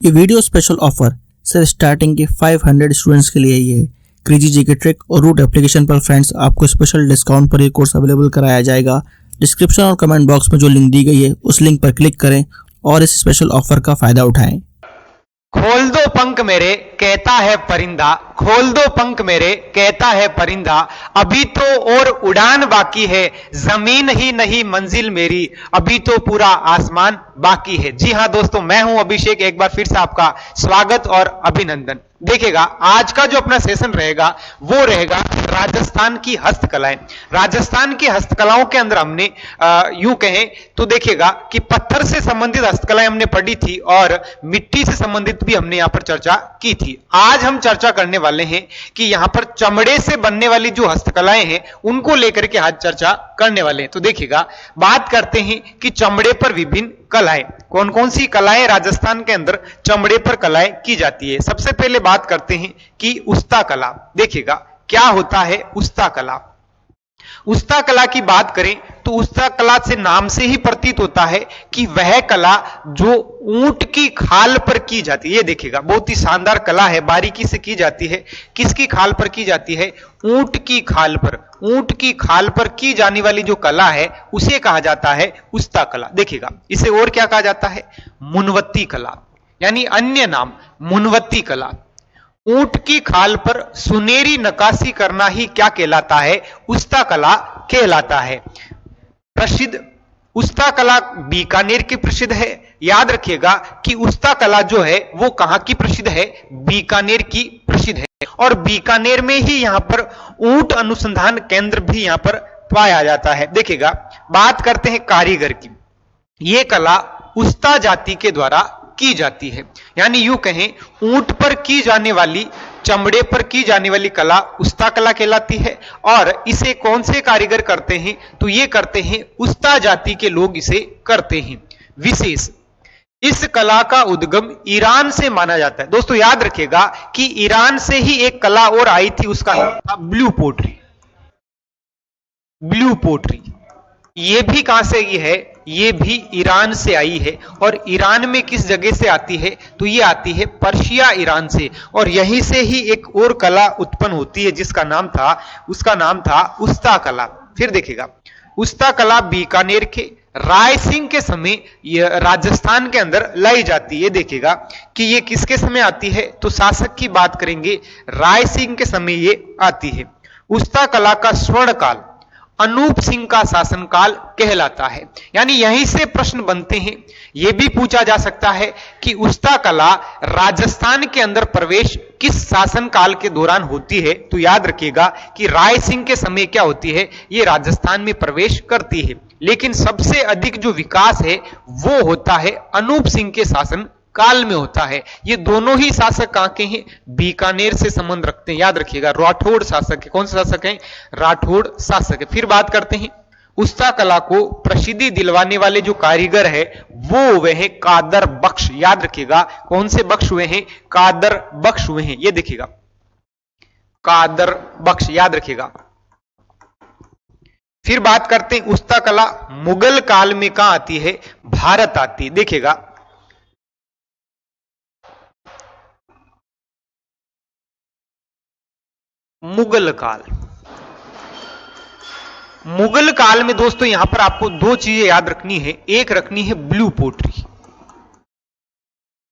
ये video special offer सिर्फ starting के 500 स्टूडेंट्स के लिए ही है। क्रेजी जीके ट्रिक और रूट एप्लीकेशन पर फ्रेंड्स आपको स्पेशल डिस्काउंट पर ये कोर्स अवेलेबल कराया जाएगा। डिस्क्रिप्शन और कमेंट बॉक्स में जो लिंक दी गई है उस लिंक पर क्लिक करें और इस स्पेशल ऑफर का फायदा उठाएं। खोल दो पंख मेरे कहता है परिंदा, खोल दो पंख मेरे कहता है परिंदा, अभी तो और उड़ान बाकी है, जमीन ही नहीं मंजिल मेरी, अभी तो पूरा आसमान बाकी है। जी हां दोस्तों, मैं हूं अभिषेक, एक बार फिर से आपका स्वागत और अभिनंदन। देखिएगा आज का जो अपना सेशन रहेगा वो रहेगा राजस्थान की हस्तकलाएं। राजस्थान की हस्तकलाओं के अंदर हमने यूं कहें तो देखिएगा कि पत्थर से संबंधित हस्तकलाएं हमने पढ़ी थी और मिट्टी से संबंधित भी हमने यहां पर चर्चा की थी। आज हम चर्चा करने वाले हैं कि यहां पर चमड़े से बनने वाली जो हस्तकलाएं हैं उनको लेकर के आज चर्चा करने वाले हैं। तो देखिएगा बात करते हैं कि चमड़े पर विभिन्न कलाएं, कौन कौन सी कलाएं राजस्थान के अंदर चमड़े पर कलाएं की जाती है। सबसे पहले बात करते हैं कि उस्ता कला। देखिएगा क्या होता है उस्ता कला। उस्ता कला की बात करें तो उस्ता कला से नाम से ही प्रतीत होता है कि वह कला जो ऊंट की खाल पर की जाती है। ये देखिएगा बहुत ही शानदार कला है, बारीकी से की जाती है। किसकी खाल पर की जाती है? ऊंट की खाल पर। ऊंट की खाल पर की जाने वाली जो कला है उसे कहा जाता है उस्ता कला। देखिएगा इसे और क्या कहा जाता है? मुनवत्ती कला, यानी अन्य नाम मुनवत्ती कला। ऊंट की खाल पर सुनहरी नक्काशी करना ही क्या कहलाता है? उस्ता कला कहलाता है। प्रसिद्ध उस्ता कला बीकानेर की प्रसिद्ध है। याद रखिएगा कि उस्ता कला जो है वो कहां की प्रसिद्ध है? बीकानेर की प्रसिद्ध है। और बीकानेर में ही यहां पर ऊंट अनुसंधान केंद्र भी यहां पर पाया जाता है। देखिएगा बात करते हैं कारीगर की। यह कला उस्ता जाति के द्वारा की जाती है, यानी यूं कहें ऊंट पर की जाने वाली, चमड़े पर की जाने वाली कला उस्ता कला कहलाती है। और इसे कौन से कारीगर करते हैं? तो ये करते हैं उस्ता जाति के लोग इसे करते हैं। विशेष इस कला का उद्गम ईरान से माना जाता है। दोस्तों याद रखिएगा कि ईरान से ही एक कला और आई थी, उसका नाम था ब्लू पोट्री। ब्लू पोट्री ये भी कहां से आई है? ये भी ईरान से आई है। और ईरान में किस जगह से आती है? तो ये आती है पर्शिया ईरान से। और यहीं से ही एक और कला उत्पन्न होती है जिसका नाम था, उसका नाम था उस्ता कला। फिर देखिएगा उस्ता कला बीकानेर के रायसिंह के समय राजस्थान के अंदर लाई जाती है। देखिएगा कि ये किसके समय आती है? तो शासक की बात करेंगे, रायसिंह के समय ये आती है। उस्ता कला का स्वर्ण काल अनूप सिंह का शासनकाल कहलाता है। यानी यहीं से प्रश्न बनते हैं। यह भी पूछा जा सकता है कि उस्ता कला राजस्थान के अंदर प्रवेश किस शासनकाल के दौरान होती है? तो याद रखिएगा कि राय सिंह के समय क्या होती है? ये राजस्थान में प्रवेश करती है। लेकिन सबसे अधिक जो विकास है वो होता है अनूप सिंह के शासन काल में होता है। ये दोनों ही शासक कहां के हैं? बीकानेर से संबंध रखते हैं। याद रखिएगा राठौड़ शासक है। कौन से शासक हैं? राठौड़ शासक है। फिर बात करते हैं उस्ता कला को प्रसिद्धि दिलवाने वाले जो कारीगर है वो हुए हैं कादर बख्श। याद रखिएगा कौन से बख्श हुए हैं? कादर बख्श हुए हैं। ये देखिएगा कादर बख्श, याद रखिएगा। फिर बात करते हैं उस्ता कला मुगल काल में कहां आती है? भारत आती है। देखिएगा मुगल काल। मुगल काल में दोस्तों यहां पर आपको दो चीजें याद रखनी है। एक रखनी है ब्लू पोट्री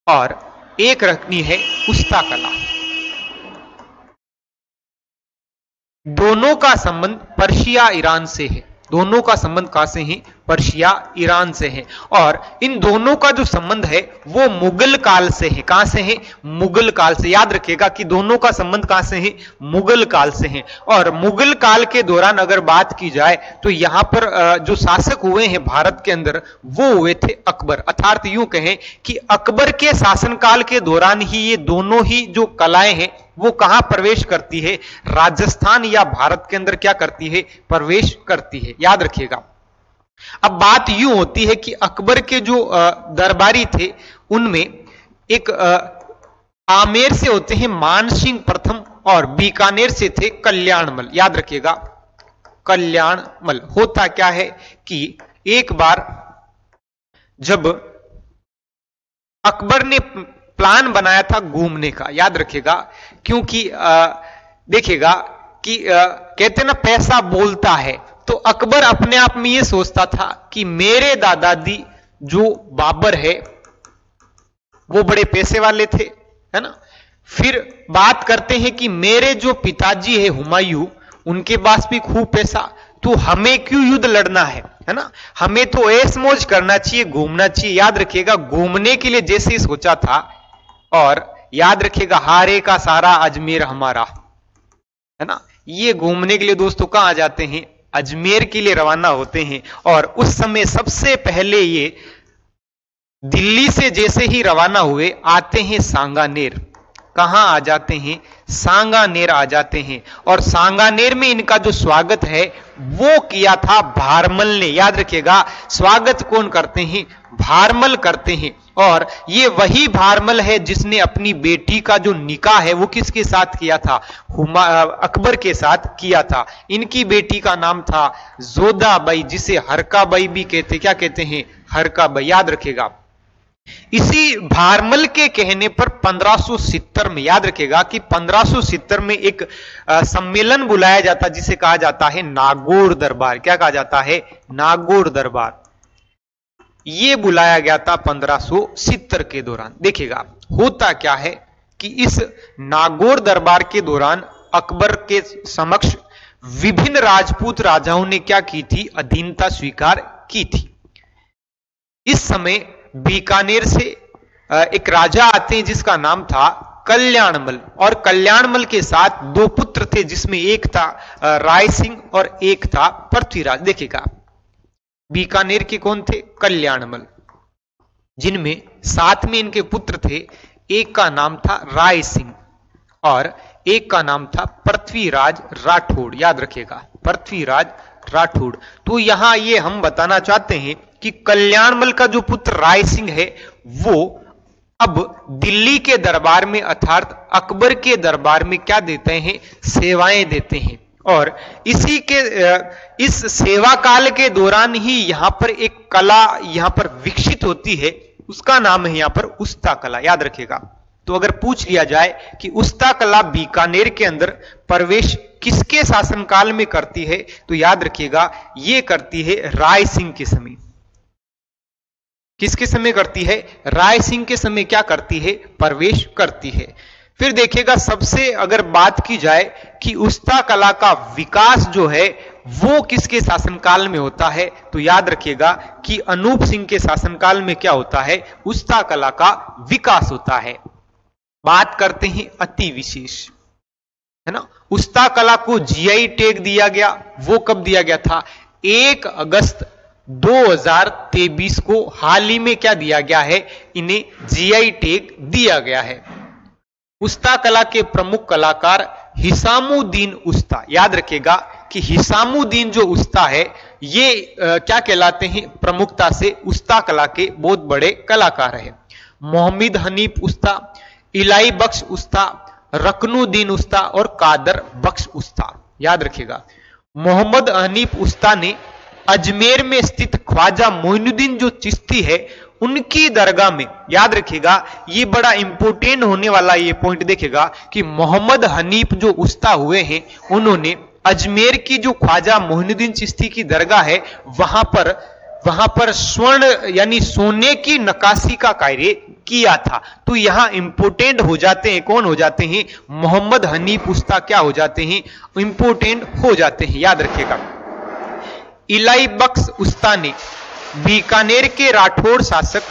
और एक रखनी है उस्ता कला। दोनों का संबंध पर्शिया ईरान से है। दोनों का संबंध कहां से है? पर्शिया ईरान से है। और इन दोनों का जो संबंध है वो मुगल काल से है। कहां से है? मुगल काल से। याद रखिएगा कि दोनों का संबंध कहां से है? मुगल काल से है। और मुगल काल के दौरान अगर बात की जाए तो यहां पर जो शासक हुए हैं भारत के अंदर वो हुए थे अकबर। अर्थात यूं कहें कि अकबर के शासनकाल के दौरान ही ये दोनों ही जो कलाएं हैं वो कहां प्रवेश करती है? राजस्थान या भारत के अंदर क्या करती है? प्रवेश करती है। याद रखिएगा। अब बात यूं होती है कि अकबर के जो दरबारी थे उनमें एक आमेर से होते हैं मानसिंह प्रथम और बीकानेर से थे कल्याणमल। याद रखिएगा कल्याणमल। होता क्या है कि एक बार जब अकबर ने प्लान बनाया था घूमने का, याद रखिएगा, क्योंकि देखिएगा कि कहते ना पैसा बोलता है, तो अकबर अपने आप में यह सोचता था कि मेरे दादाजी जो बाबर है वो बड़े पैसे वाले थे, है ना। फिर बात करते हैं कि मेरे जो पिताजी है हुमायूं, उनके पास भी खूब पैसा, तो हमें क्यों युद्ध लड़ना है ना, हमें तो ऐश मौज करना चाहिए, घूमना चाहिए। याद रखिएगा घूमने के लिए जैसे ही सोचा था, और याद रखिएगा हारे का सारा अजमेर हमारा, है ना। ये घूमने के लिए दोस्तों कहां जाते हैं, अजमेर के लिए रवाना होते हैं। और उस समय सबसे पहले ये दिल्ली से जैसे ही रवाना हुए आते हैं सांगानेर। कहां आ जाते हैं, सांगानेर आ जाते हैं। और सांगानेर में इनका जो स्वागत है वो किया था भारमल ने। याद रखिएगा स्वागत कौन करते हैं, भारमल करते हैं। और ये वही भारमल है जिसने अपनी बेटी का जो निकाह है वो किसके साथ किया था, अकबर के साथ किया था। इनकी बेटी का नाम था जोधाबाई, जिसे हरकाबाई भी कहते, क्या कहते हैं, हरकाबाई। याद रखिएगा इसी भारमल के कहने पर 1570 में, याद रखिएगा कि 1570 में एक सम्मेलन बुलाया जाता जिसे कहा जाता है नागौर दरबार। क्या कहा जाता है, नागौर दरबार। यह बुलाया गया था 1570 के दौरान। देखिएगा होता क्या है कि इस नागौर दरबार के दौरान अकबर के समक्ष विभिन्न राजपूत राजाओं ने क्या की थी, अधीनता स्वीकार की थी। इस समय बीकानेर से एक राजा आते हैं जिसका नाम था कल्याणमल, और कल्याणमल के साथ दो पुत्र थे जिसमें एक था राय सिंह और एक था पृथ्वीराज। देखिएगा बीकानेर के कौन थे, कल्याणमल, जिनमें साथ में इनके पुत्र थे, एक का नाम था राय सिंह और एक का नाम था पृथ्वीराज राठौड़। याद रखिएगा पृथ्वीराज राठौड़। तो यहां ये हम बताना चाहते हैं कि कल्याणमल का जो पुत्र राय सिंह है वो अब दिल्ली के दरबार में अर्थात अकबर के दरबार में क्या देते हैं, सेवाएं देते हैं। और इसी के इस सेवा काल के दौरान ही यहां पर एक कला यहां पर विकसित होती है, उसका नाम है यहां पर उस्ता कला। याद रखिएगा। तो अगर पूछ लिया जाए कि उस्ता कला बीकानेर के अंदर प्रवेश किसके शासनकाल में करती है, तो याद रखिएगा ये करती है राय सिंह के समय। किसके समय करती है, राय सिंह के समय क्या करती है, प्रवेश करती है। फिर देखिएगा सबसे अगर बात की जाए कि उस्ता कला का विकास जो है वो किसके शासनकाल में होता है, तो याद रखिएगा कि अनूप सिंह के शासनकाल में क्या होता है, उस्ता कला का विकास होता है। बात करते हैं अति विशेष, है ना। उस्ता कला को जीआई टैग दिया गया, वो कब दिया गया था, 1 अगस्त 2023 को हाल ही में क्या दिया गया है, इन्हें जीआई टैग दिया गया है। उस्ता कला के प्रमुख कलाकार हिसामुद्दीन उस्ता। याद रखिएगा कि हिसामुद्दीन जो उस्ता है ये क्या कहलाते हैं, प्रमुखता से उस्ता कला के बहुत बड़े कलाकार हैं। मोहम्मद हनीफ उस्ता, इलाई बख्श उस्ता, रकनुद्दीन उस्ता और कादर बख्श उस्ता। याद रखिएगा मोहम्मद हनीफ उस्ता ने अजमेर में स्थित ख्वाजा मोइनुद्दीन जो चिश्ती है उनकी दरगाह में, याद रखिएगा ये बड़ा इंपोर्टेंट होने वाला ये पॉइंट देखिएगा कि मोहम्मद हनीफ जो उस्ता हुए हैं उन्होंने अजमेर की जो ख्वाजा मोइनुद्दीन चिश्ती की दरगाह है वहां पर स्वर्ण यानी सोने की नक्काशी का कार्य किया था। तो यहां इंपोर्टेंट हो जाते हैं, कौन हो जाते हैं, मोहम्मद हनीफ उस्ता क्या हो जाते हैं, इंपोर्टेंट हो जाते हैं। याद रखिएगा इलाई बख्श उस्ता ने बीकानेर के राठौड़ शासक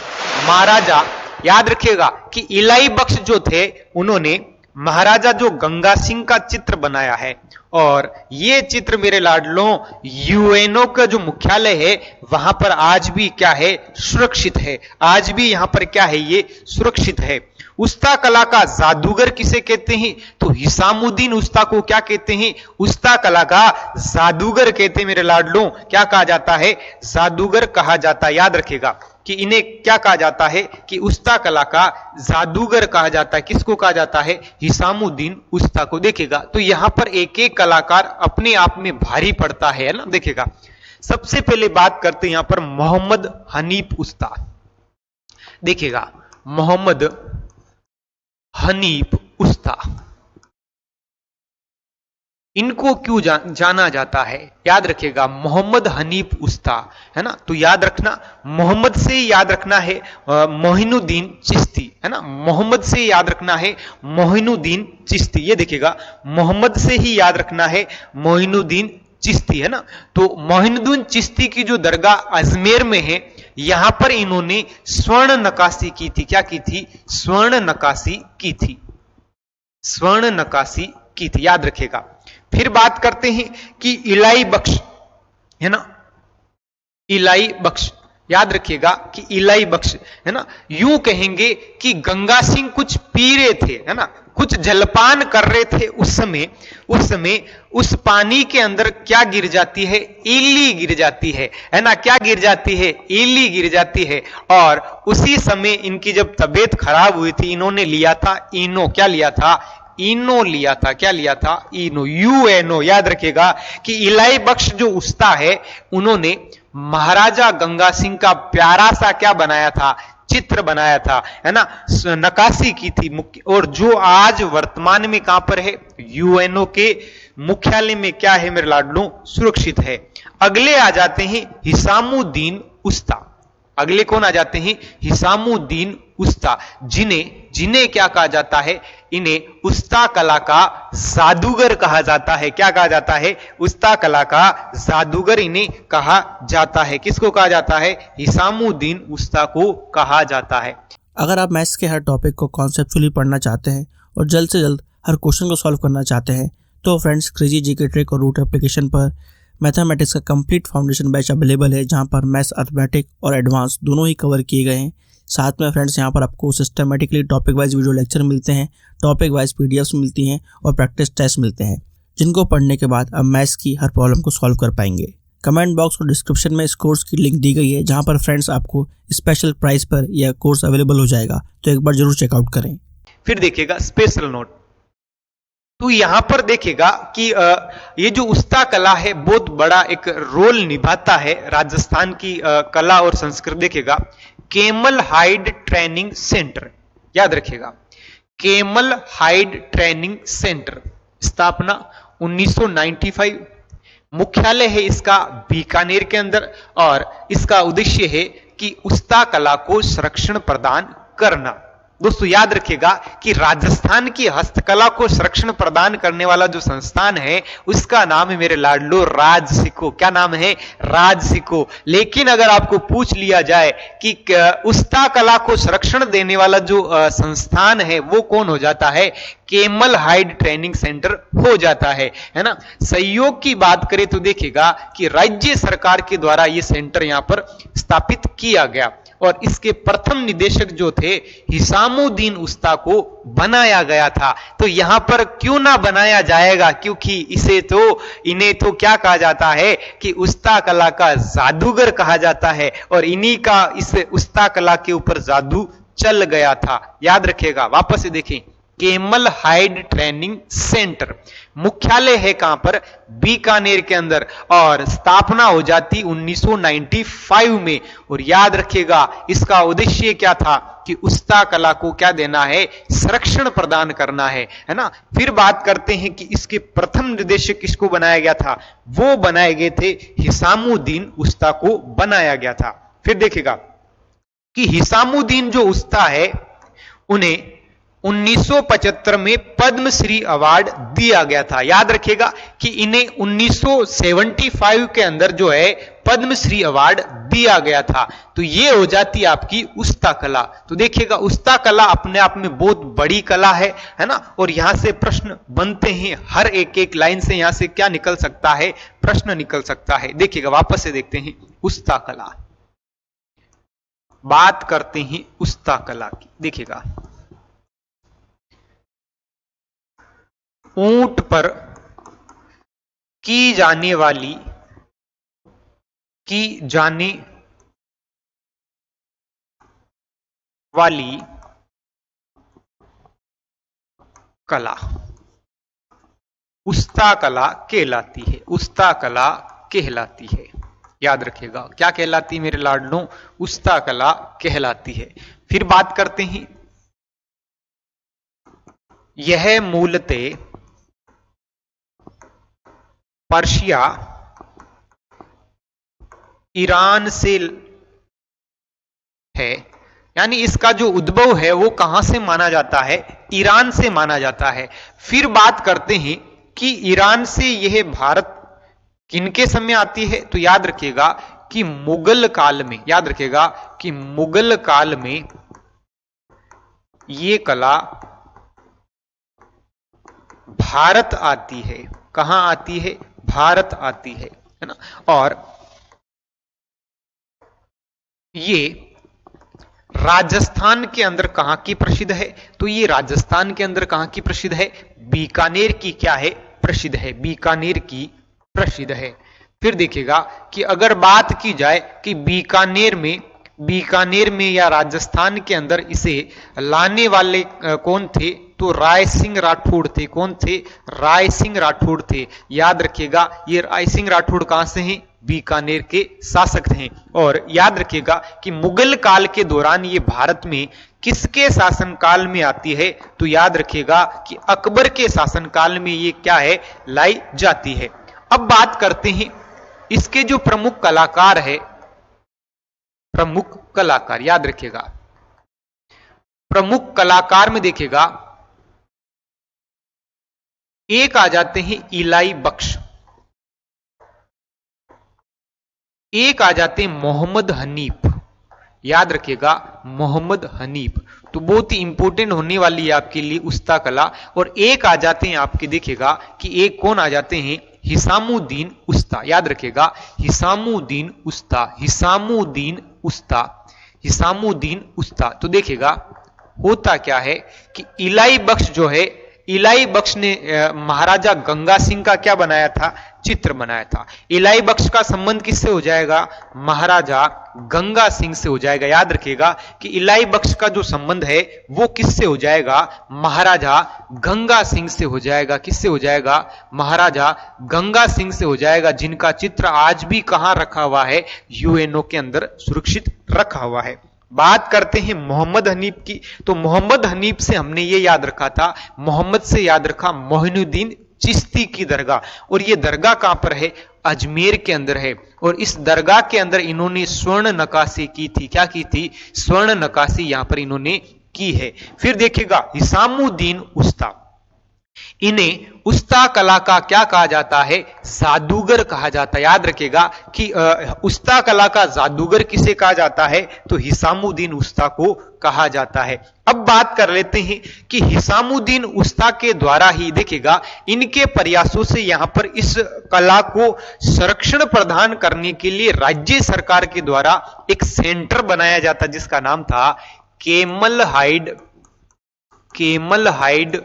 महाराजा, याद रखिएगा कि इलाई बख्श जो थे उन्होंने महाराजा जो गंगा सिंह का चित्र बनाया है, और ये चित्र मेरे लाडलों यूएनओ का जो मुख्यालय है वहां पर आज भी क्या है, सुरक्षित है। आज भी यहां पर क्या है, ये सुरक्षित है। उस्ता कला का जादूगर किसे कहते हैं, तो हिसामुद्दीन उस्ता को क्या कहते हैं, उस्ता कला का जादूगर कहते हैं। मेरे लाडलों क्या कहा जाता है, जादूगर कहा जाता है। याद रखिएगा कि इन्हें क्या कहा जाता है, कि उस्ता कला का जादूगर कहा जाता है। किसको कहा जाता है, हिसामुद्दीन उस्ता को। देखिएगा तो यहां पर एक एक कलाकार अपने आप में भारी पड़ता है ना। देखिएगा सबसे पहले बात करते हैं यहां पर मोहम्मद हनीफ उस्ता। देखिएगा मोहम्मद हनीफ उस्ता। इनको क्यों जाना जाता है? याद रखिएगा, मोहम्मद हनीफ उस्ता, है ना। तो याद रखना, मोहम्मद से ही याद रखना है मोहिनुद्दीन चिश्ती, है ना। मोहम्मद से याद रखना है मोहिनुद्दीन चिश्ती। ये देखिएगा, मोहम्मद से ही याद रखना है मोहिनुद्दीन चिश्ती, है ना। तो मोहिनुद्दीन चिश्ती की जो दरगाह अजमेर में है, यहां पर इन्होंने स्वर्ण नकाशी की थी। क्या की थी? स्वर्ण नकाशी की थी। स्वर्ण नकाशी की थी, याद रखिएगा। फिर बात करते हैं कि इलाई बख्श, है ना। इलाई बख्श, याद रखिएगा कि इलाई बख्श, है ना। यूं कहेंगे कि गंगा सिंह कुछ पी रहे थे, है ना, कुछ जलपान कर रहे थे। उस समय उस पानी के अंदर क्या गिर जाती है? इल्ली गिर जाती है ना। क्या गिर जाती है? इल्ली गिर जाती है। और उसी समय इनकी जब तबीयत खराब हुई थी, इन्होंने लिया था इनो। क्या लिया था? इनो लिया था। क्या लिया था? इनो, UNO। याद रखिएगा कि इलाई बख्श जो उस्ता है, उन्होंने महाराजा गंगा सिंह का प्यारा सा क्या बनाया था? चित्र बनाया था, है ना, नकाशी की थी। और जो आज वर्तमान में कहां पर है? UNO के मुख्यालय में क्या है मेरे लाडलों? सुरक्षित है। अगले आ जाते हैं हिसामुद्दीन उस्ता। अगले कौन आ जाते हैं? हिसामुद्दीन उस्ता, जिन्हें क्या कहा जाता है? इन्हें उस्ता कला का जादूगर कहा जाता है। क्या कहा जाता है? उस्ता कला का जादूगर इन्हें कहा जाता है। किसको कहा जाता है? हिसामुद्दीन उस्ता को कहा जाता है। अगर आप मैथ्स के हर टॉपिक को कॉन्सेप्चुअली पढ़ना चाहते हैं और जल्द से जल्द हर क्वेश्चन को सॉल्व करना चाहते हैं, तो फ्रेंड्स, क्रेजी जीके ट्रिक और रूट एप्लीकेशन पर मैथमेटिक्स का कंप्लीट फाउंडेशन बैच अवेलेबल है, जहां पर मैथ्स, अर्थमेटिक और एडवांस दोनों ही कवर किए गए हैं। साथ में फ्रेंड्स, यहाँ पर आपको systematically topic wise video lecture मिलते हैं, टॉपिक वाइज PDFs मिलती हैं और प्रैक्टिस टेस्ट मिलते हैं, जिनको पढ़ने के बाद आप मैथ्स की हर प्रॉब्लम को सॉल्व कर पाएंगे। कमेंट बॉक्स और डिस्क्रिप्शन में इस कोर्स की लिंक दी गई है, जहाँ पर फ्रेंड्स आपको स्पेशल प्राइस पर यह कोर्स अवेलेबल हो जाएगा, तो एक बार जरूर चेकआउट करें। फिर देखिएगा स्पेशल नोट। तो यहां पर देखेगा कि ये जो उस्ता कला है, बहुत बड़ा एक रोल निभाता है राजस्थान की कला और संस्कृति। देखेगा, केमल हाइड ट्रेनिंग सेंटर, याद रखिएगा, केमल हाइड ट्रेनिंग सेंटर, स्थापना 1995, मुख्यालय है इसका बीकानेर के अंदर, और इसका उद्देश्य है कि उस्ता कला को संरक्षण प्रदान करना। दोस्तों याद रखिएगा कि राजस्थान की हस्तकला को संरक्षण प्रदान करने वाला जो संस्थान है, उसका नाम है मेरे लाडलो राजसिको। क्या नाम है? राजसिको। लेकिन अगर आपको पूछ लिया जाए कि उस्ता कला को संरक्षण देने वाला जो संस्थान है, वो कौन हो जाता है? केमल हाइड ट्रेनिंग सेंटर हो जाता है ना। सहयोग की बात करें तो देखिएगा कि राज्य सरकार के द्वारा यह सेंटर यहां पर स्थापित किया गया, और इसके प्रथम निदेशक जो थे हिसामुद्दीन उस्ता को बनाया गया था। तो यहां पर क्यों ना बनाया जाएगा, क्योंकि इन्हें तो क्या कहा जाता है कि उस्ता कला का जादूगर कहा जाता है, और इन्हीं का इस उस्ता कला के ऊपर जादू चल गया था। याद रखिएगा, वापस से देखें, केमल हाइड ट्रेनिंग सेंटर, मुख्यालय है कहां पर? बीकानेर के अंदर, और स्थापना हो जाती 1995 में। और याद रखिएगा, इसका उद्देश्य क्या था कि उस्ता कला को क्या देना है? संरक्षण प्रदान करना है ना। फिर बात करते हैं कि इसके प्रथम निदेशक किसको बनाया गया था? वो बनाए गए थे हिसामुद्दीन उस्ता को बनाया गया था। फिर देखिएगा कि हिसामुद्दीन जो उस्ता है, उन्हें 1975 में पद्मश्री अवार्ड दिया गया था। याद रखिएगा कि इन्हें 1975 के अंदर जो है पद्मश्री अवार्ड दिया गया था। तो ये हो जाती आपकी उस्ता कला। तो देखिएगा, उस्ता कला अपने आप में बहुत बड़ी कला है ना। और यहां से प्रश्न बनते हैं, हर एक लाइन से यहां से क्या निकल सकता है? प्रश्न निकल सकता है। देखिएगा, वापस से देखते हैं उस्ता कला, बात करते हैं उस्ता कला की। देखिएगा, ऊंट पर की जाने वाली कला उस्ता कला कहलाती है। उस्ता कला कहलाती है। याद रखिएगा, क्या कहलाती है मेरे लाडलों? उस्ता कला कहलाती है। फिर बात करते हैं यह मूलतः पर्शिया, ईरान से है। यानी इसका जो उद्भव है वो कहां से माना जाता है? ईरान से माना जाता है। फिर बात करते हैं कि ईरान से यह भारत किनके समय आती है? तो याद रखिएगा कि मुगल काल में, याद रखिएगा कि मुगल काल में ये कला भारत आती है। कहां आती है? भारत आती है ना। और ये राजस्थान के अंदर कहां की प्रसिद्ध है? तो ये राजस्थान के अंदर कहां की प्रसिद्ध है? बीकानेर की क्या है? प्रसिद्ध है। बीकानेर की प्रसिद्ध है। फिर देखिएगा कि अगर बात की जाए कि बीकानेर में या राजस्थान के अंदर इसे लाने वाले कौन थे? तो राय सिंह राठौड़ थे। कौन थे? राय सिंह राठौड़ थे। याद रखिएगा ये राय सिंह राठौड़ कहां से हैं? बीकानेर के शासक थे। और याद रखिएगा कि मुगल काल के दौरान ये भारत में किसके शासनकाल में आती है? तो याद रखिएगा कि अकबर के शासनकाल में ये क्या है? लाई जाती है। अब बात करते हैं इसके जो प्रमुख कलाकार है, प्रमुख कलाकार याद रखिएगा, प्रमुख कलाकार में देखिएगा एक आ जाते हैं इलाई बख्श, एक आ जाते हैं मोहम्मद हनीफ। याद रखिएगा मोहम्मद हनीफ, तो बहुत ही इंपॉर्टेंट होने वाली है आपके लिए उस्ता कला। और एक आ जाते हैं आपके, देखिएगा कि एक कौन आ जाते हैं? हिसामुद्दीन उस्ता। याद रखिएगा हिसामुद्दीन उस्ता, हिसामुद्दीन उस्ता, हिसामुद्दीन उस्ता। तो देखिएगा होता क्या है कि इलाई बख्श जो है, इलाई बख्श ने महाराजा गंगा सिंह का क्या बनाया था? चित्र बनाया था। इलाई बख्श का संबंध किससे हो जाएगा? महाराजा गंगा सिंह से हो जाएगा। याद रखिएगा कि इलाई बख्श का जो संबंध है वो किससे हो जाएगा? महाराजा गंगा सिंह से हो जाएगा। किससे हो जाएगा? महाराजा गंगा सिंह से हो जाएगा, जिनका चित्र आज भी कहां रखा हुआ है? यूएनओ के अंदर सुरक्षित रखा हुआ है। बात करते हैं मोहम्मद हनीफ की, तो मोहम्मद हनीफ से हमने ये याद रखा था, मोहम्मद से याद रखा मोइनुद्दीन चिश्ती की दरगाह। और ये दरगाह कहां पर है? अजमेर के अंदर है। और इस दरगाह के अंदर इन्होंने स्वर्ण नक्काशी की थी। क्या की थी? स्वर्ण नक्काशी यहां पर इन्होंने की है। फिर देखिएगा हिसामुद्दीन उस्ता, इन्हें उस्ता कला का क्या कहा जाता है? जादूगर कहा जाता है। याद रखिएगा कि उस्ता कला का जादूगर किसे कहा जाता है? तो हिसामुद्दीन उस्ता को कहा जाता है। अब बात कर लेते हैं कि हिसामुद्दीन उस्ता के द्वारा ही, देखिएगा इनके प्रयासों से यहां पर इस कला को संरक्षण प्रदान करने के लिए राज्य सरकार के द्वारा एक सेंटर बनाया जाता, जिसका नाम था केमल हाइड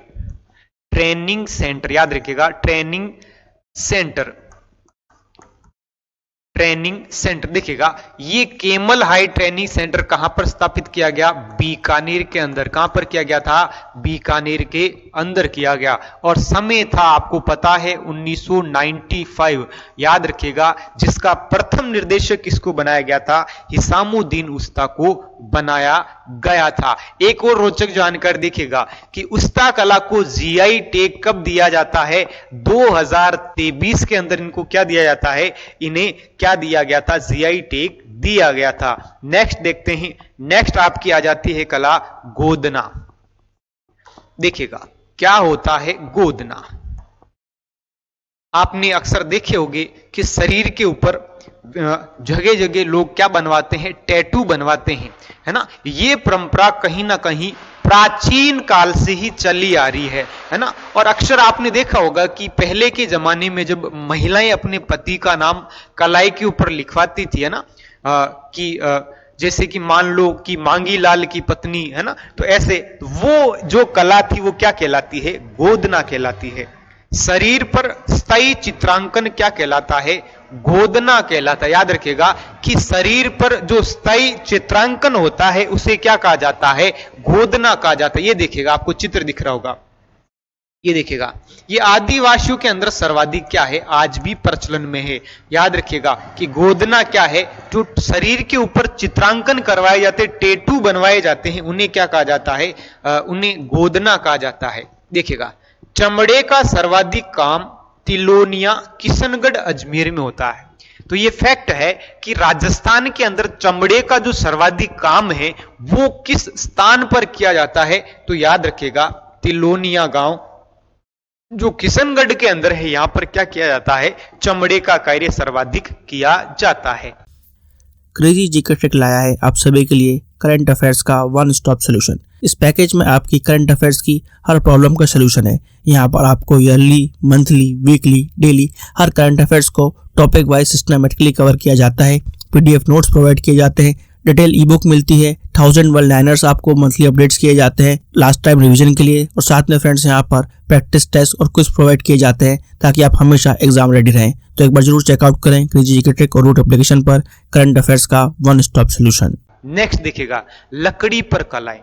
ट्रेनिंग सेंटर। याद रखिएगा ट्रेनिंग सेंटर। देखिएगा ये केमल हाई ट्रेनिंग सेंटर कहां पर स्थापित किया गया? बीकानेर के अंदर। कहां पर किया गया था? बीकानेर के अंदर किया गया। और समय था आपको पता है 1995। याद रखिएगा जिसका प्रथम निर्देशक किसको बनाया गया था? हिसामुद्दीन उस्ता को बनाया गया था। एक और रोचक जानकारी देखिएगा कि उस्ता कला को जीआई टैग कब दिया जाता है? 2023 के अंदर इनको क्या दिया जाता है? इन्हें क्या दिया गया था? जीआई टैग दिया गया था। नेक्स्ट देखते हैं, नेक्स्ट आपकी आ जाती है कला गोदना। देखिएगा क्या होता है गोदना। आपने अक्सर देखे होंगे कि शरीर के ऊपर जगह जगह लोग क्या बनवाते हैं? टैटू बनवाते हैं, है ना। ये परंपरा कहीं ना कहीं प्राचीन काल से ही चली आ रही है ना। और अक्सर आपने देखा होगा कि पहले के जमाने में जब महिलाएं अपने पति का नाम कलाई के ऊपर लिखवाती थी, है ना, जैसे कि मान लो कि मांगी लाल की पत्नी, है ना, तो ऐसे वो जो कला थी वो क्या कहलाती है? गोदना कहलाती है। शरीर पर स्थायी चित्रांकन क्या कहलाता है? गोदना कहलाता है। याद रखिएगा कि शरीर पर जो स्थायी चित्रांकन होता है उसे क्या कहा जाता है? गोदना कहा जाता है। ये देखिएगा आपको चित्र दिख रहा होगा, ये देखिएगा ये आदिवासियों के अंदर सर्वाधिक क्या है? आज भी प्रचलन में है। याद रखिएगा कि गोदना क्या है? जो शरीर के ऊपर चित्रांकन करवाए जाते, टैटू बनवाए जाते हैं, उन्हें क्या कहा जाता है? उन्हें गोदना कहा जाता है। देखिएगा, चमड़े का सर्वाधिक काम तिलोनिया किशनगढ़ अजमेर में होता है। तो ये फैक्ट है कि राजस्थान के अंदर चमड़े का जो सर्वाधिक काम है वो किस स्थान पर किया जाता है, तो याद रखिएगा तिलोनिया गांव जो किशनगढ़ के अंदर है, यहां पर क्या किया जाता है, चमड़े का कार्य सर्वाधिक किया जाता है। क्रेजी जीके ट्रिक लाया है आप सभी के लिए करंट अफेयर्स का वन स्टॉप सोल्यूशन। इस पैकेज में आपकी करंट अफेयर्स की हर प्रॉब्लम का सोल्यूशन है। यहाँ पर आपको ईयरली, मंथली, वीकली, डेली हर करंट अफेयर्स को टॉपिक वाइज सिस्टमेटिकली कवर किया जाता है। पीडीएफ नोट्स प्रोवाइड किए जाते हैं, डिटेल ई बुक मिलती है, 1000 वर्ड लाइनर्स आपको मंथली अपडेट्स किए जाते हैं लास्ट टाइम रिवीजन के लिए, और साथ में फ्रेंड्स यहाँ पर प्रैक्टिस टेस्ट और क्विज प्रोवाइड किए जाते हैं ताकि आप हमेशा एग्जाम रेडी रहें। तो एक बार जरूर चेकआउट करें क्रेजी जीके ट्रिक और रूट एप्लीकेशन पर करंट अफेयर्स का वन स्टॉप सोल्यूशन। नेक्स्ट देखिएगा, लकड़ी पर कलाएं।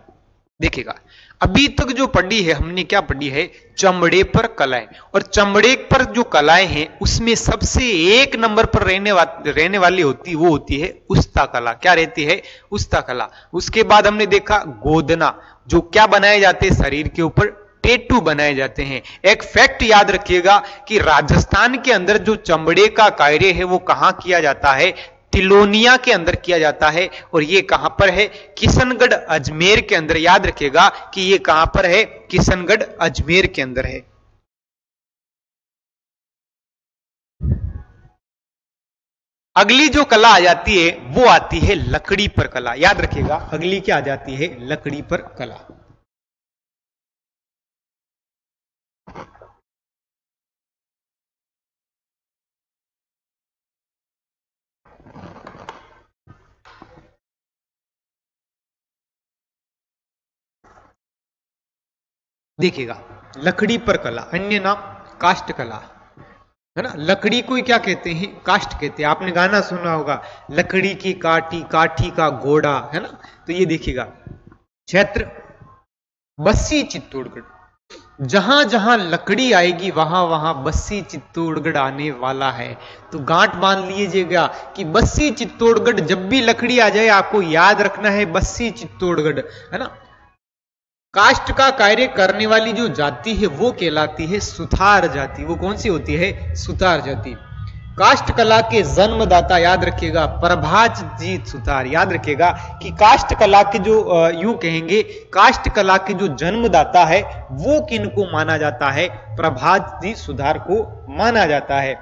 देखिएगा, अभी तक जो पढ़ी है हमने, क्या पढ़ी है, चमड़े पर कलाएं, और चमड़े पर जो कलाएं हैं उसमें सबसे एक नंबर पर रहने वाली वो होती है उस्ता कला। क्या रहती है, उस्ता कला। उसके बाद हमने देखा गोदना, जो क्या बनाए जाते हैं, शरीर के ऊपर टैटू बनाए जाते हैं। एक फैक्ट याद रखिएगा कि राजस्थान के अंदर जो चमड़े का कार्य है वो कहां किया जाता है, तिलोनिया के अंदर किया जाता है, और ये कहां पर है, किशनगढ़ अजमेर के अंदर। याद रखिएगा कि ये कहां पर है, किशनगढ़ अजमेर के अंदर है। अगली जो कला आ जाती है वो आती है लकड़ी पर कला। याद रखिएगा, अगली क्या आ जाती है, लकड़ी पर कला। देखिएगा, लकड़ी पर कला, अन्य नाम काष्ठ कला, है ना। लकड़ी को क्या कहते हैं, काष्ठ कहते हैं। आपने गाना सुना होगा, लकड़ी की काठी, काठी का घोड़ा, है ना। तो ये देखिएगा, क्षेत्र बस्सी चित्तौड़गढ़, जहां जहां लकड़ी आएगी वहां वहां बस्सी चित्तौड़गढ़ आने वाला है। तो गांठ बांध लीजिएगा कि बस्सी चित्तौड़गढ़, जब भी लकड़ी आ जाए आपको याद रखना है बस्सी चित्तौड़गढ़, है ना। काष्ठ का कार्य करने वाली जो जाति है वो कहलाती है सुथार जाति। वो कौन सी होती है, सुथार जाति। काष्ठ कला के जन्मदाता, याद रखिएगा, प्रभातजीत सुथार। याद रखिएगा कि काष्ठ कला के जो यूं कहेंगे, काष्ठ कला के जो जन्मदाता है वो किनको माना जाता है, प्रभातजीत सुथार को माना जाता है।